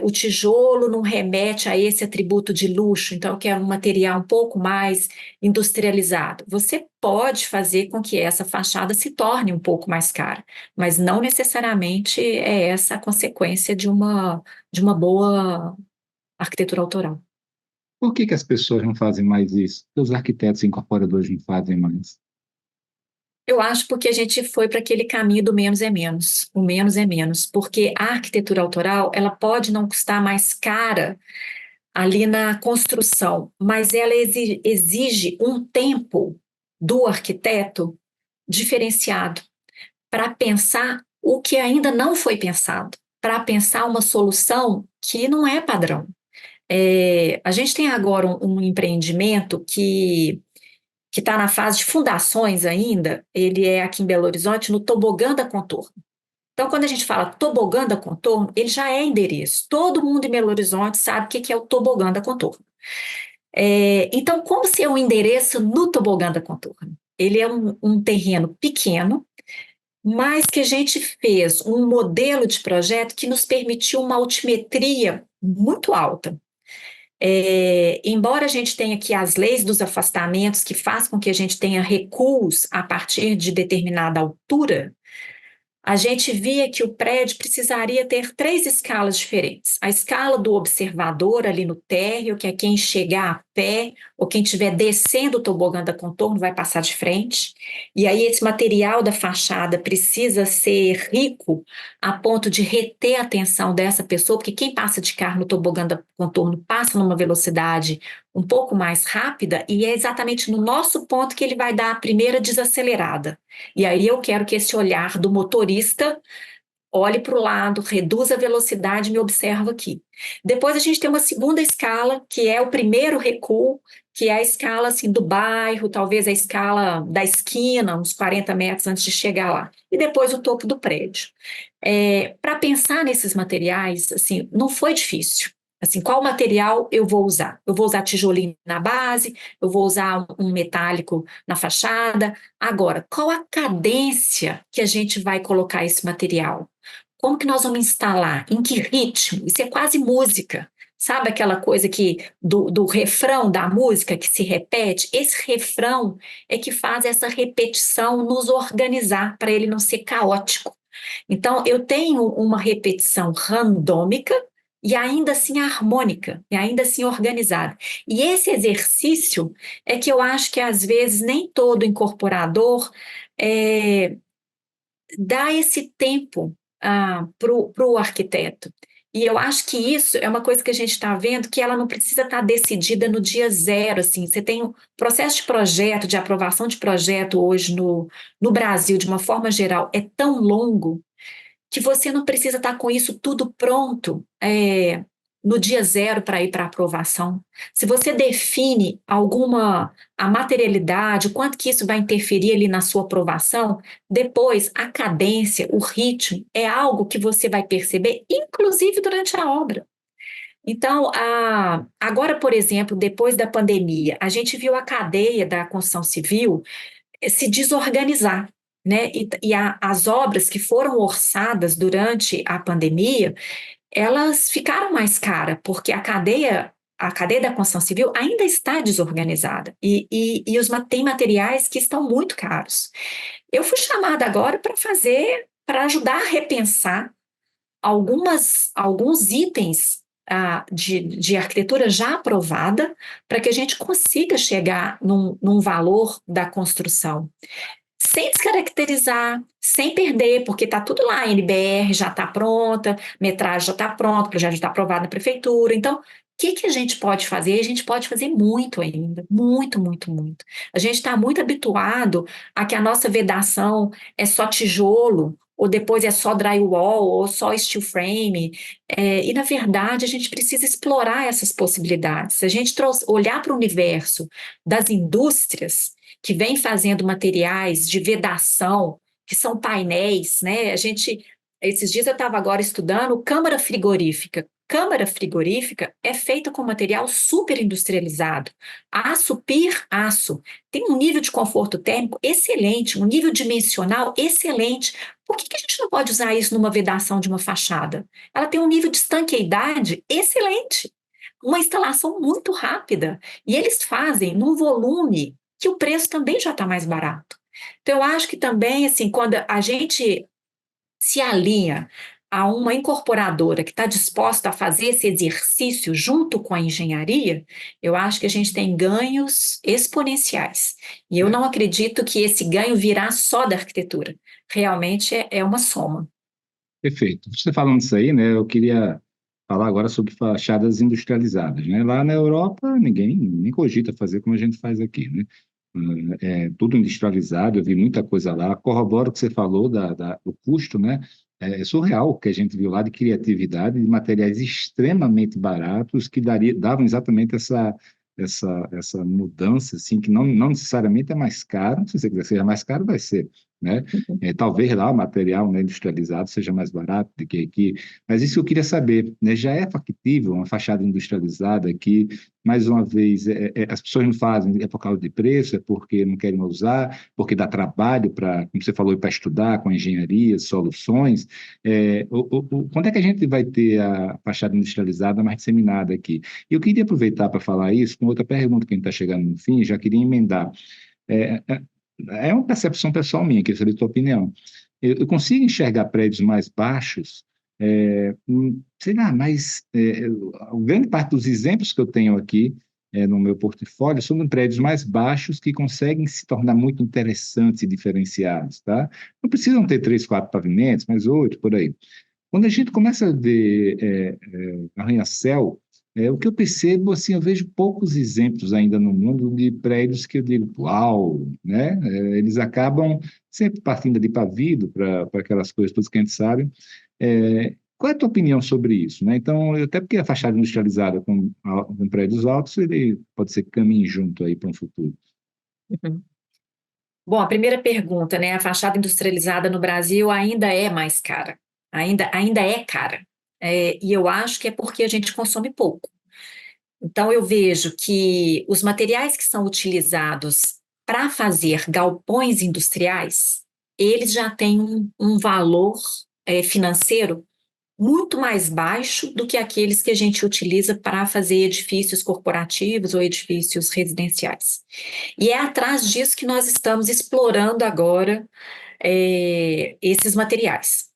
o tijolo não remete a esse atributo de luxo, então eu quero um material um pouco mais industrializado. Você pode fazer com que essa fachada se torne um pouco mais cara, mas não necessariamente é essa a consequência de uma boa arquitetura autoral. Por que que as pessoas não fazem mais isso? Os arquitetos e incorporadores não fazem mais? Eu acho porque a gente foi para aquele caminho do menos é menos, o menos é menos, porque a arquitetura autoral, ela pode não custar mais cara ali na construção, mas ela exige um tempo do arquiteto diferenciado para pensar o que ainda não foi pensado, para pensar uma solução que não é padrão. A gente tem agora um empreendimento que está na fase de fundações ainda, ele é aqui em Belo Horizonte, no Tobogã da Contorno. Então, quando a gente fala tobogã da Contorno, ele já é endereço. Todo mundo em Belo Horizonte sabe o que é o tobogã da Contorno. Então, como ser um endereço no tobogã da Contorno? Ele é um terreno pequeno, mas que a gente fez um modelo de projeto que nos permitiu uma altimetria muito alta. Embora a gente tenha aqui as leis dos afastamentos que faz com que a gente tenha recuos a partir de determinada altura, a gente via que o prédio precisaria ter três escalas diferentes. A escala do observador ali no térreo, que é quem chegar a pé, ou quem estiver descendo o tobogã da Contorno vai passar de frente. E aí esse material da fachada precisa ser rico a ponto de reter a atenção dessa pessoa, porque quem passa de carro no tobogã da Contorno passa numa velocidade um pouco mais rápida, e é exatamente no nosso ponto que ele vai dar a primeira desacelerada. E aí eu quero que esse olhar do motorista olhe para o lado, reduza a velocidade e me observa aqui. Depois a gente tem uma segunda escala, que é o primeiro recuo, que é a escala assim, do bairro, talvez a escala da esquina, uns 40 metros antes de chegar lá. E depois o topo do prédio. Para pensar nesses materiais, assim, não foi difícil. Assim, qual material eu vou usar? Eu vou usar tijolinho na base, eu vou usar um metálico na fachada. Agora, qual a cadência que a gente vai colocar esse material? Como que nós vamos instalar? Em que ritmo? Isso é quase música. Sabe aquela coisa que do refrão da música que se repete? Esse refrão é que faz essa repetição nos organizar para ele não ser caótico. Então, eu tenho uma repetição randômica e ainda assim harmônica, e ainda assim organizada. E esse exercício é que eu acho que às vezes nem todo incorporador é, dá esse tempo para o arquiteto. E eu acho que isso é uma coisa que a gente está vendo que ela não precisa estar decidida no dia zero, assim. Você tem um processo de projeto, de aprovação de projeto hoje no Brasil, de uma forma geral, é tão longo que você não precisa estar com isso tudo pronto, no dia zero para ir para aprovação. Se você define a materialidade, o quanto que isso vai interferir ali na sua aprovação, depois a cadência, o ritmo, é algo que você vai perceber, inclusive durante a obra. Então, agora, por exemplo, depois da pandemia, a gente viu a cadeia da construção civil se desorganizar, né? As obras que foram orçadas durante a pandemia, elas ficaram mais caras, porque a cadeia da construção civil ainda está desorganizada tem materiais que estão muito caros. Eu fui chamada agora para ajudar a repensar alguns itens de arquitetura já aprovada, para que a gente consiga chegar num valor da construção sem descaracterizar, sem perder, porque está tudo lá, a NBR já está pronta, metragem já está pronta, o projeto já está aprovado na prefeitura. Então, o que a gente pode fazer? A gente pode fazer muito ainda, muito, muito, muito. A gente está muito habituado a que a nossa vedação é só tijolo, ou depois é só drywall, ou só steel frame, e na verdade a gente precisa explorar essas possibilidades. Se a gente olhar para o universo das indústrias, que vem fazendo materiais de vedação, que são painéis, né? Esses dias eu estava agora estudando câmara frigorífica. Câmara frigorífica é feita com material super industrializado. Aço PIR aço. Tem um nível de conforto térmico excelente, um nível dimensional excelente. Por que a gente não pode usar isso numa vedação de uma fachada? Ela tem um nível de estanqueidade excelente, uma instalação muito rápida. E eles fazem num volume que o preço também já está mais barato. Então, eu acho que também, assim, quando a gente se alinha a uma incorporadora que está disposta a fazer esse exercício junto com a engenharia, eu acho que a gente tem ganhos exponenciais. E eu não acredito que esse ganho virá só da arquitetura. Realmente é uma soma. Perfeito. Você falando isso aí, né, eu queria falar agora sobre fachadas industrializadas, né? Lá na Europa, ninguém nem cogita fazer como a gente faz aqui, né? É tudo industrializado, eu vi muita coisa lá. Corroboro o que você falou do custo, né? É surreal o que a gente viu lá de criatividade, de materiais extremamente baratos que davam exatamente essa mudança, assim, que não necessariamente é mais caro. Se você quiser que seja mais caro, vai ser, né? Talvez lá o material, né, industrializado seja mais barato do que aqui, mas isso eu queria saber, né? Já é factível uma fachada industrializada aqui? Mais uma vez, as pessoas não fazem, é por causa de preço, é porque não querem usar, porque dá trabalho para, como você falou, para estudar com engenharia, soluções. Quando é que a gente vai ter a fachada industrializada mais disseminada aqui? Eu queria aproveitar para falar isso com outra pergunta que a gente está chegando no fim, já queria emendar. É, é, é uma percepção pessoal minha, queria saber a tua opinião. Eu consigo enxergar prédios mais baixos, sei lá, mas a grande parte dos exemplos que eu tenho aqui no meu portfólio são de prédios mais baixos que conseguem se tornar muito interessantes e diferenciados, tá? Não precisam ter 3, 4 pavimentos, mas 8, por aí. Quando a gente começa a ver arranha-céu, o que eu percebo, assim, eu vejo poucos exemplos ainda no mundo de prédios que eu digo, uau, né? Eles acabam sempre partindo de pavido para aquelas coisas todas que a gente sabe. Qual é a tua opinião sobre isso, né? Então, até porque a fachada industrializada com prédios altos, ele pode ser que caminhe junto aí para um futuro. Uhum. Bom, a primeira pergunta, né? A fachada industrializada no Brasil ainda é mais cara. Ainda é cara. E eu acho que é porque a gente consome pouco. Então, eu vejo que os materiais que são utilizados para fazer galpões industriais, eles já têm um valor financeiro muito mais baixo do que aqueles que a gente utiliza para fazer edifícios corporativos ou edifícios residenciais. E é atrás disso que nós estamos explorando agora esses materiais.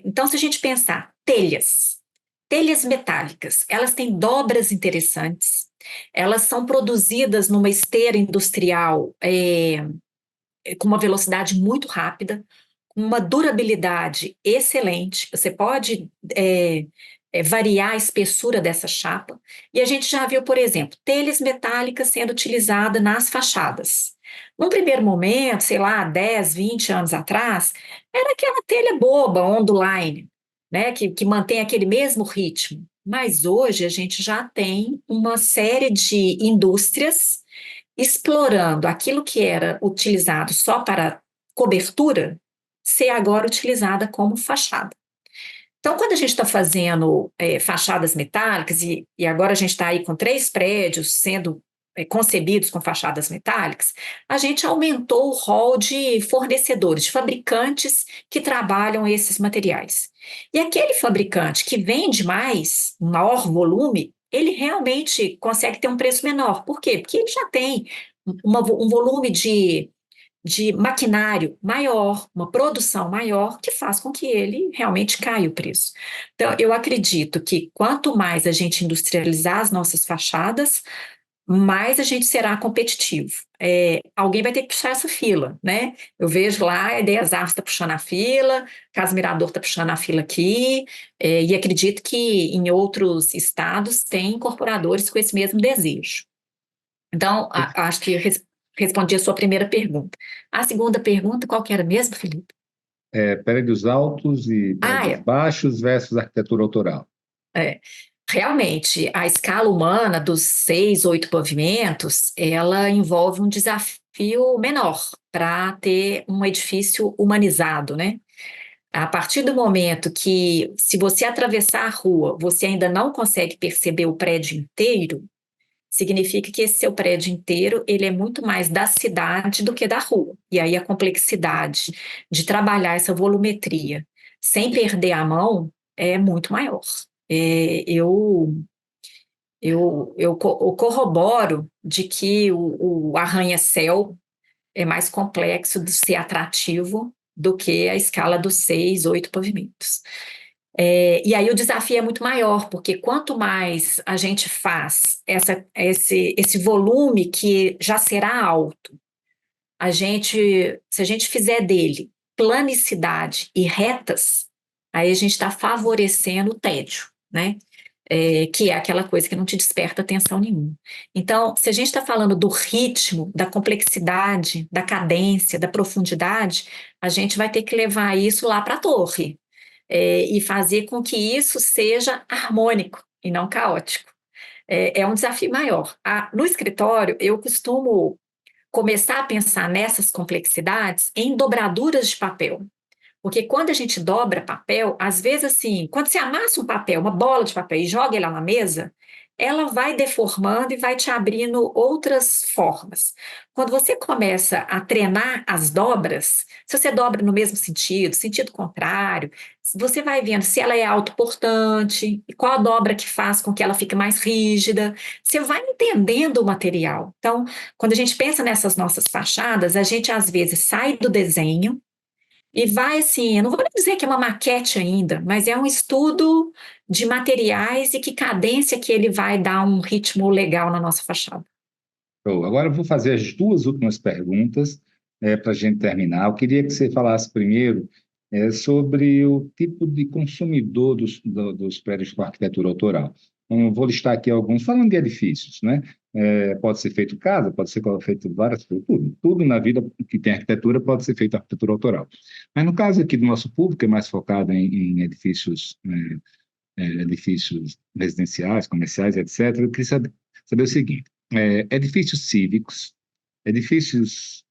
Então, se a gente pensar, telhas metálicas, elas têm dobras interessantes, elas são produzidas numa esteira industrial com uma velocidade muito rápida, uma durabilidade excelente. Você pode variar a espessura dessa chapa. E a gente já viu, por exemplo, telhas metálicas sendo utilizada nas fachadas. Num primeiro momento, sei lá, 10, 20 anos atrás, era aquela telha boba, on-the-line, né, que mantém aquele mesmo ritmo. Mas hoje a gente já tem uma série de indústrias explorando aquilo que era utilizado só para cobertura, ser agora utilizada como fachada. Então, quando a gente está fazendo fachadas metálicas, e agora a gente está aí com 3 prédios sendo concebidos com fachadas metálicas, a gente aumentou o rol de fornecedores, de fabricantes que trabalham esses materiais. E aquele fabricante que vende mais, um maior volume, ele realmente consegue ter um preço menor. Por quê? Porque ele já tem um volume de maquinário maior, uma produção maior, que faz com que ele realmente caia o preço. Então, eu acredito que quanto mais a gente industrializar as nossas fachadas, mais a gente será competitivo. Alguém vai ter que puxar essa fila, né? Eu vejo lá, a Ideias Artes está puxando a fila, Casa Mirador está puxando a fila aqui, e acredito que em outros estados tem incorporadores com esse mesmo desejo. Então, acho que respondi a sua primeira pergunta. A segunda pergunta, qual que era mesmo, Felipe? Prédios altos e Ah, prédios é. baixos versus arquitetura autoral. É. Realmente, a escala humana dos 6, 8 pavimentos, ela envolve um desafio menor para ter um edifício humanizado, né? A partir do momento que, se você atravessar a rua, você ainda não consegue perceber o prédio inteiro, significa que esse seu prédio inteiro, ele é muito mais da cidade do que da rua. E aí a complexidade de trabalhar essa volumetria sem perder a mão é muito maior. Eu corroboro de que o arranha-céu é mais complexo de ser atrativo do que a escala dos 6, 8 pavimentos. E aí o desafio é muito maior, porque quanto mais a gente faz esse volume que já será alto, se a gente fizer dele planicidade e retas, aí a gente está favorecendo o tédio, né? Que é aquela coisa que não te desperta atenção nenhuma. Então, se a gente está falando do ritmo, da complexidade, da cadência, da profundidade, a gente vai ter que levar isso lá para a torre, e fazer com que isso seja harmônico e não caótico. É um desafio maior. No escritório, eu costumo começar a pensar nessas complexidades em dobraduras de papel. Porque quando a gente dobra papel, às vezes assim, quando você amassa um papel, uma bola de papel e joga ela na mesa, ela vai deformando e vai te abrindo outras formas. Quando você começa a treinar as dobras, se você dobra no mesmo sentido, sentido contrário, você vai vendo se ela é autoportante e qual a dobra que faz com que ela fique mais rígida. Você vai entendendo o material. Então, quando a gente pensa nessas nossas fachadas, a gente às vezes sai do desenho e vai assim, eu não vou nem dizer que é uma maquete ainda, mas é um estudo de materiais e que cadência que ele vai dar um ritmo legal na nossa fachada. Show. Agora eu vou fazer as duas últimas perguntas para a gente terminar. Eu queria que você falasse primeiro sobre o tipo de consumidor dos prédios com arquitetura autoral. Então, eu vou listar aqui alguns, falando de edifícios, né? Pode ser feito casa, pode ser feito várias coisas, tudo na vida que tem arquitetura pode ser feito arquitetura autoral. Mas no caso aqui do nosso público, é mais focado em edifícios, edifícios residenciais, comerciais, etc., eu queria saber o seguinte: edifícios cívicos, edifícios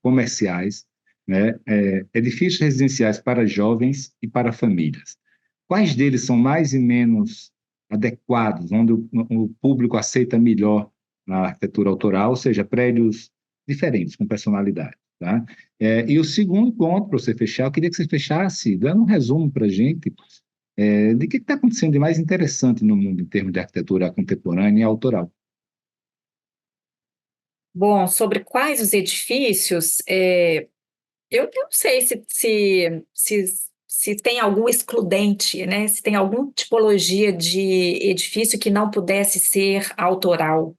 comerciais, né, edifícios residenciais para jovens e para famílias. Quais deles são mais e menos adequados, onde o público aceita melhor a arquitetura autoral, ou seja, prédios diferentes, com personalidade, tá? E o segundo ponto, para você fechar, eu queria que você fechasse dando um resumo para a gente de que está acontecendo de mais interessante no mundo em termos de arquitetura contemporânea e autoral. Bom, sobre quais os edifícios, eu não sei se tem algum excludente, né? Se tem alguma tipologia de edifício que não pudesse ser autoral.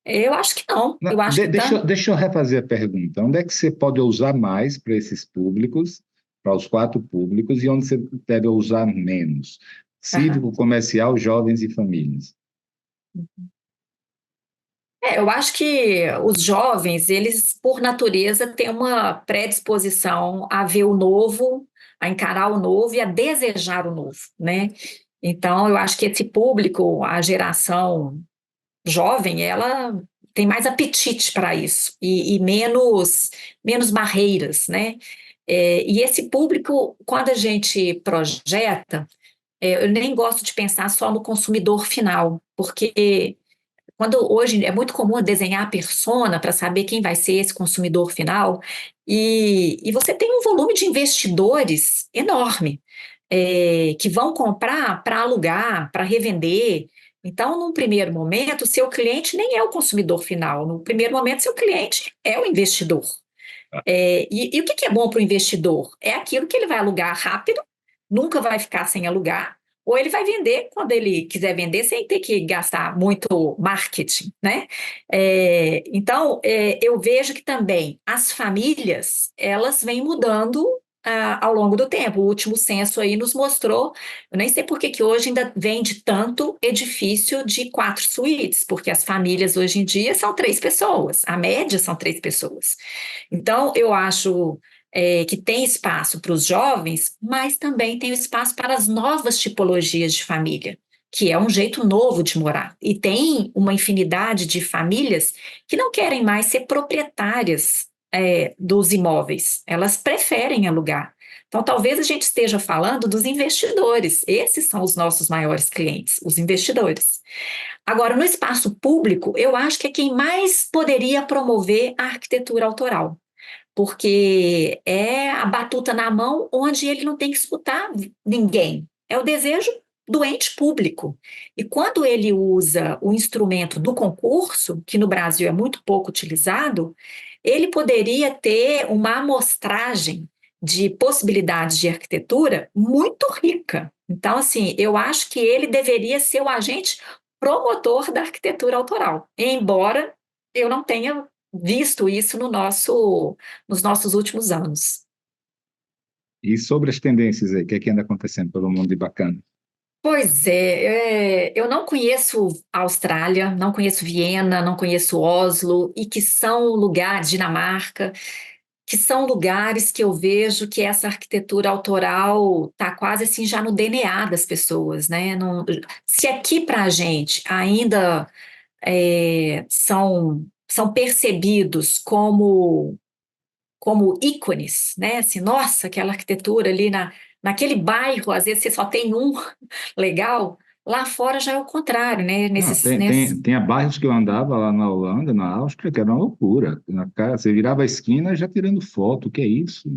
Eu acho que não. Eu acho que tanto. Deixa eu refazer a pergunta. Onde é que você pode usar mais para esses públicos, para os quatro públicos, e onde você deve usar menos? Aham. Cívico, comercial, jovens e famílias. Eu acho que os jovens, eles, por natureza, têm uma predisposição a ver o novo, a encarar o novo e a desejar o novo, né? Então, eu acho que esse público, a geração jovem, ela tem mais apetite para isso e menos barreiras, né? E esse público, quando a gente projeta, eu nem gosto de pensar só no consumidor final, porque quando hoje é muito comum desenhar a persona para saber quem vai ser esse consumidor final, e você tem um volume de investidores enorme, que vão comprar para alugar, para revender. Então, num primeiro momento, seu cliente nem é o consumidor final. No primeiro momento, seu cliente é o investidor. E o que é bom para o investidor? É aquilo que ele vai alugar rápido, nunca vai ficar sem alugar, ou ele vai vender quando ele quiser vender, sem ter que gastar muito marketing, né? Então, eu vejo que também as famílias, elas vêm mudando ao longo do tempo. O último censo aí nos mostrou, eu nem sei por que que hoje ainda vende tanto edifício de 4 suítes, porque as famílias hoje em dia são 3 pessoas, a média são 3 pessoas. Então, eu acho que tem espaço para os jovens, mas também tem espaço para as novas tipologias de família, que é um jeito novo de morar. E tem uma infinidade de famílias que não querem mais ser proprietárias dos imóveis, elas preferem alugar. Então, talvez a gente esteja falando dos investidores. Esses são os nossos maiores clientes, os investidores. Agora, no espaço público, eu acho que é quem mais poderia promover a arquitetura autoral, porque é a batuta na mão onde ele não tem que escutar ninguém. É o desejo do ente público. E quando ele usa o instrumento do concurso, que no Brasil é muito pouco utilizado, ele poderia ter uma amostragem de possibilidades de arquitetura muito rica. Então, assim, eu acho que ele deveria ser o agente promotor da arquitetura autoral, embora eu não tenha visto isso nos nossos últimos anos. E sobre as tendências aí, o que é que anda acontecendo pelo mundo de bacana? Pois eu não conheço a Austrália, não conheço Viena, não conheço Oslo, e que são lugares, Dinamarca, que são lugares que eu vejo que essa arquitetura autoral está quase assim já no DNA das pessoas, né? Se aqui para a gente ainda são percebidos como ícones, né? Assim, nossa, aquela arquitetura ali naquele bairro, às vezes você só tem um legal, lá fora já é o contrário, né? Não, tem bairros que eu andava lá na Holanda, na Áustria, que era uma loucura. Você virava a esquina já tirando foto, o que é isso?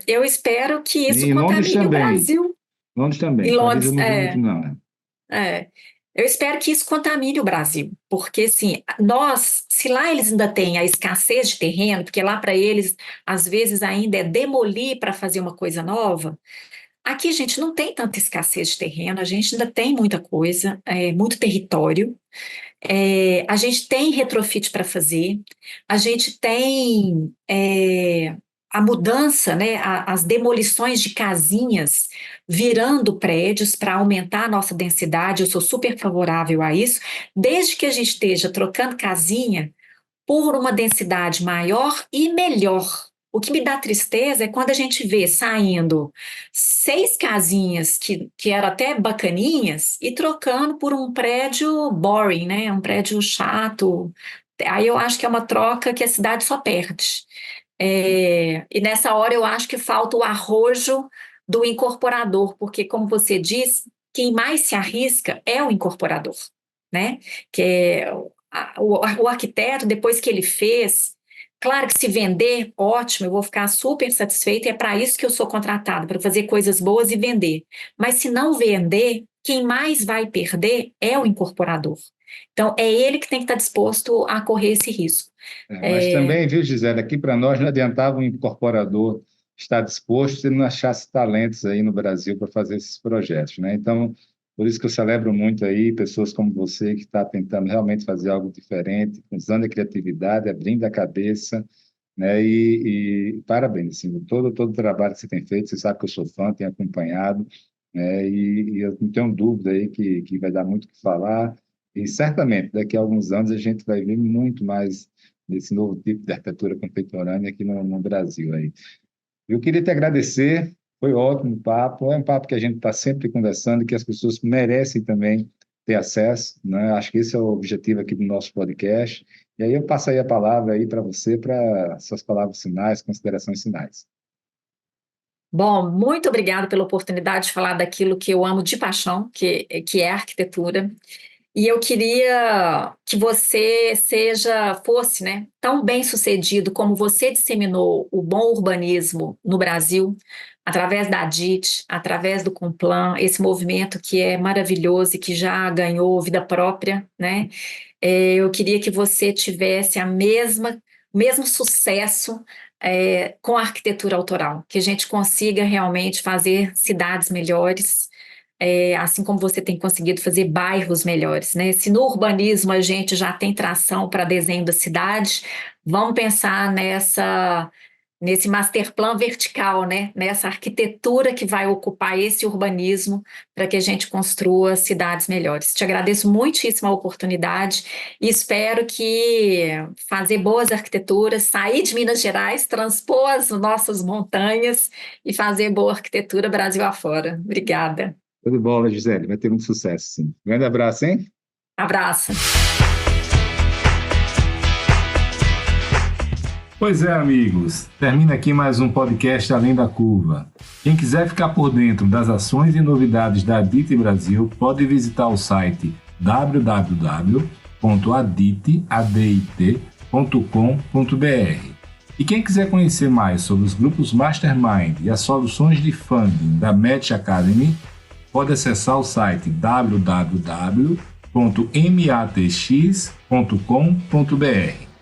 Eu espero que isso E Londres contamine o também. Brasil. Londres E também. Paris eu Londres, não vi muito, não, né? é. Eu espero que isso contamine o Brasil, porque assim, se lá eles ainda têm a escassez de terreno, porque lá para eles às vezes ainda é demolir para fazer uma coisa nova. Aqui, gente, não tem tanta escassez de terreno, a gente ainda tem muita coisa, muito território, a gente tem retrofit para fazer, a gente tem a mudança, né, as demolições de casinhas virando prédios para aumentar a nossa densidade, eu sou super favorável a isso, desde que a gente esteja trocando casinha por uma densidade maior e melhor. O que me dá tristeza é quando a gente vê saindo 6 casinhas que eram até bacaninhas e trocando por um prédio boring, né? Um prédio chato. Aí eu acho que é uma troca que a cidade só perde. E nessa hora eu acho que falta o arrojo do incorporador, porque, como você diz, quem mais se arrisca é o incorporador, né? Que é o arquiteto, depois que ele fez, claro que se vender, ótimo, eu vou ficar super satisfeita, e é para isso que eu sou contratada, para fazer coisas boas e vender. Mas se não vender, quem mais vai perder é o incorporador. Então, é ele que tem que estar disposto a correr esse risco. Mas É, também, viu, Gisele, aqui para nós não adiantava um incorporador estar disposto se ele não achasse talentos aí no Brasil para fazer esses projetos, né? Então, por isso que eu celebro muito aí pessoas como você que está tentando realmente fazer algo diferente, usando a criatividade, abrindo a cabeça, né? E parabéns, assim, todo o trabalho que você tem feito, você sabe que eu sou fã, tenho acompanhado, né? E eu não tenho dúvida aí que vai dar muito o que falar. E certamente, daqui a alguns anos, a gente vai ver muito mais desse novo tipo de arquitetura contemporânea aqui no Brasil. Aí. Eu queria te agradecer, foi ótimo o papo, é um papo que a gente está sempre conversando e que as pessoas merecem também ter acesso, né? Acho que esse é o objetivo aqui do nosso podcast. E aí eu passo aí a palavra aí para você, para suas palavras finais, considerações finais. Bom, muito obrigada pela oportunidade de falar daquilo que eu amo de paixão, que é a arquitetura. E eu queria que você fosse, né, tão bem-sucedido como você disseminou o bom urbanismo no Brasil, através da DIT, através do Complan, esse movimento que é maravilhoso e que já ganhou vida própria, né? Eu queria que você tivesse o mesmo sucesso, com a arquitetura autoral, que a gente consiga realmente fazer cidades melhores, assim como você tem conseguido fazer bairros melhores, né? Se no urbanismo a gente já tem tração para desenho da cidade, vamos pensar nesse master plan vertical, né? Nessa arquitetura que vai ocupar esse urbanismo para que a gente construa cidades melhores. Te agradeço muitíssimo a oportunidade e espero que fazer boas arquiteturas, sair de Minas Gerais, transpor as nossas montanhas e fazer boa arquitetura Brasil afora. Obrigada. Tudo de bola, Gisele, vai ter muito sucesso, sim. Grande abraço, hein? Abraço. Pois é, amigos, termina aqui mais um podcast Além da Curva. Quem quiser ficar por dentro das ações e novidades da ADIT Brasil, pode visitar o site www.adit.com.br. E quem quiser conhecer mais sobre os grupos Mastermind e as soluções de funding da Match Academy, pode acessar o site www.matx.com.br.